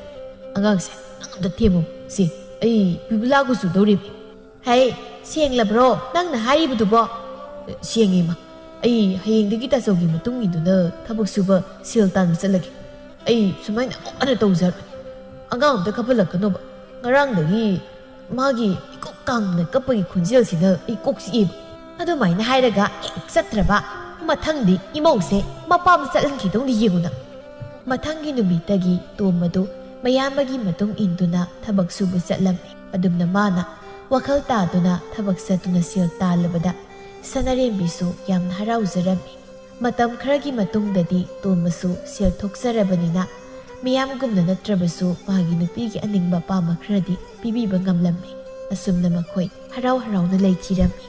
ꯑꯉꯥꯡꯁꯦ ꯅꯪ ꯑꯝꯇ ꯊꯦꯝꯃꯨ ꯁꯤ ꯑꯩ ꯕꯤꯕꯨꯂꯥ ꯆꯨꯗꯧꯔꯤꯕꯅꯤ ꯍꯩ ꯁꯦꯡꯂꯕ꯭ꯔꯣ ꯅꯪꯅ ꯍꯥꯏꯔꯤꯕꯗꯨꯕꯣ ꯁꯦꯡꯉꯦ ꯃꯥ ꯑꯩ ꯍꯌꯦꯡꯗꯒꯤ ꯇꯥꯆꯧꯒꯤ ꯃꯇꯨꯡ 이ꯟꯗꯨꯅ ꯊꯕꯛ ꯁꯨꯕ ꯁꯦꯜ ꯇꯥꯟꯕ ꯆꯠꯂꯒꯦ ꯑꯩ ꯁꯨꯃꯥꯏꯅ ꯑꯃꯨꯛ ꯍꯟꯅ ꯇꯧꯖꯔꯣꯏ ꯑꯉꯥꯡ ꯑꯝꯇ ꯀꯞꯍꯜꯂꯛꯀꯅꯣꯕ ꯉꯔꯥꯡꯗꯒꯤ ꯃꯥꯒꯤ ꯏꯀꯣꯛ ꯀꯥꯡꯅ ꯀꯞꯄꯒꯤ ꯈꯣꯟꯖꯦꯜꯁꯤꯅ ꯑꯩ ꯀꯣꯛ ꯆꯤꯛꯑꯦꯕ ꯑꯗꯨꯃꯥꯏꯅ ꯍꯥꯏꯔꯒ ꯍꯦꯛ ꯆꯠꯇ꯭ꯔꯕ ꯃꯊꯪꯗꯤ ꯏꯃꯧꯁꯦ ꯃꯄꯥꯝꯗ ꯆꯠꯍꯟꯈꯤꯗꯧꯅꯤ ꯌꯦꯡꯉꯨ ꯅꯪ ꯃꯊꯪꯒꯤ ꯅꯨꯃꯤꯠꯇꯒꯤ ꯇꯣꯝꯕꯗꯨ ꯃꯌꯥꯝꯕꯒꯤ ꯃꯇꯨꯡ ꯏꯟꯗꯨꯅ ꯊꯕꯛ ꯁꯨꯕ ꯆꯠꯂꯝꯃꯤ ꯑꯗꯨꯝꯅ ꯃꯥꯅ ꯋꯥꯈꯜ ꯇꯥꯗꯨꯅ ꯊꯕꯛ ꯆꯠꯇꯨꯅ ꯁꯦꯜ ꯇꯥꯜꯂꯕꯗ ꯁꯅꯔꯦꯝꯕꯤꯁꯨ ꯌꯥꯝꯅ ꯍꯔꯥꯎꯖꯔꯝꯃꯤ ꯃꯇꯝ ꯈꯔꯒꯤ ꯃꯇꯨꯡꯗꯗꯤ ꯇꯣꯝꯕꯁꯨ ꯁꯦꯜ ꯊꯣꯛꯆꯔꯕꯅꯤꯅ ꯃꯤꯌꯥꯝꯒꯨꯝꯅ ꯅꯠꯇ꯭ꯔꯕꯁꯨ ꯃꯥꯒꯤ ꯅꯨꯄꯤꯒꯤ ꯑꯅꯤꯡꯕ ꯑꯄꯥꯝꯕ ꯈꯔꯗꯤ ꯄꯤꯕꯤꯕ ꯉꯝꯂꯝꯃꯤ ꯑꯁꯨꯝꯅ ꯃꯈꯣꯏ ꯍꯔꯥꯎ ꯍꯔꯥꯎꯅ ꯂꯩꯈꯤꯔꯝꯃꯤ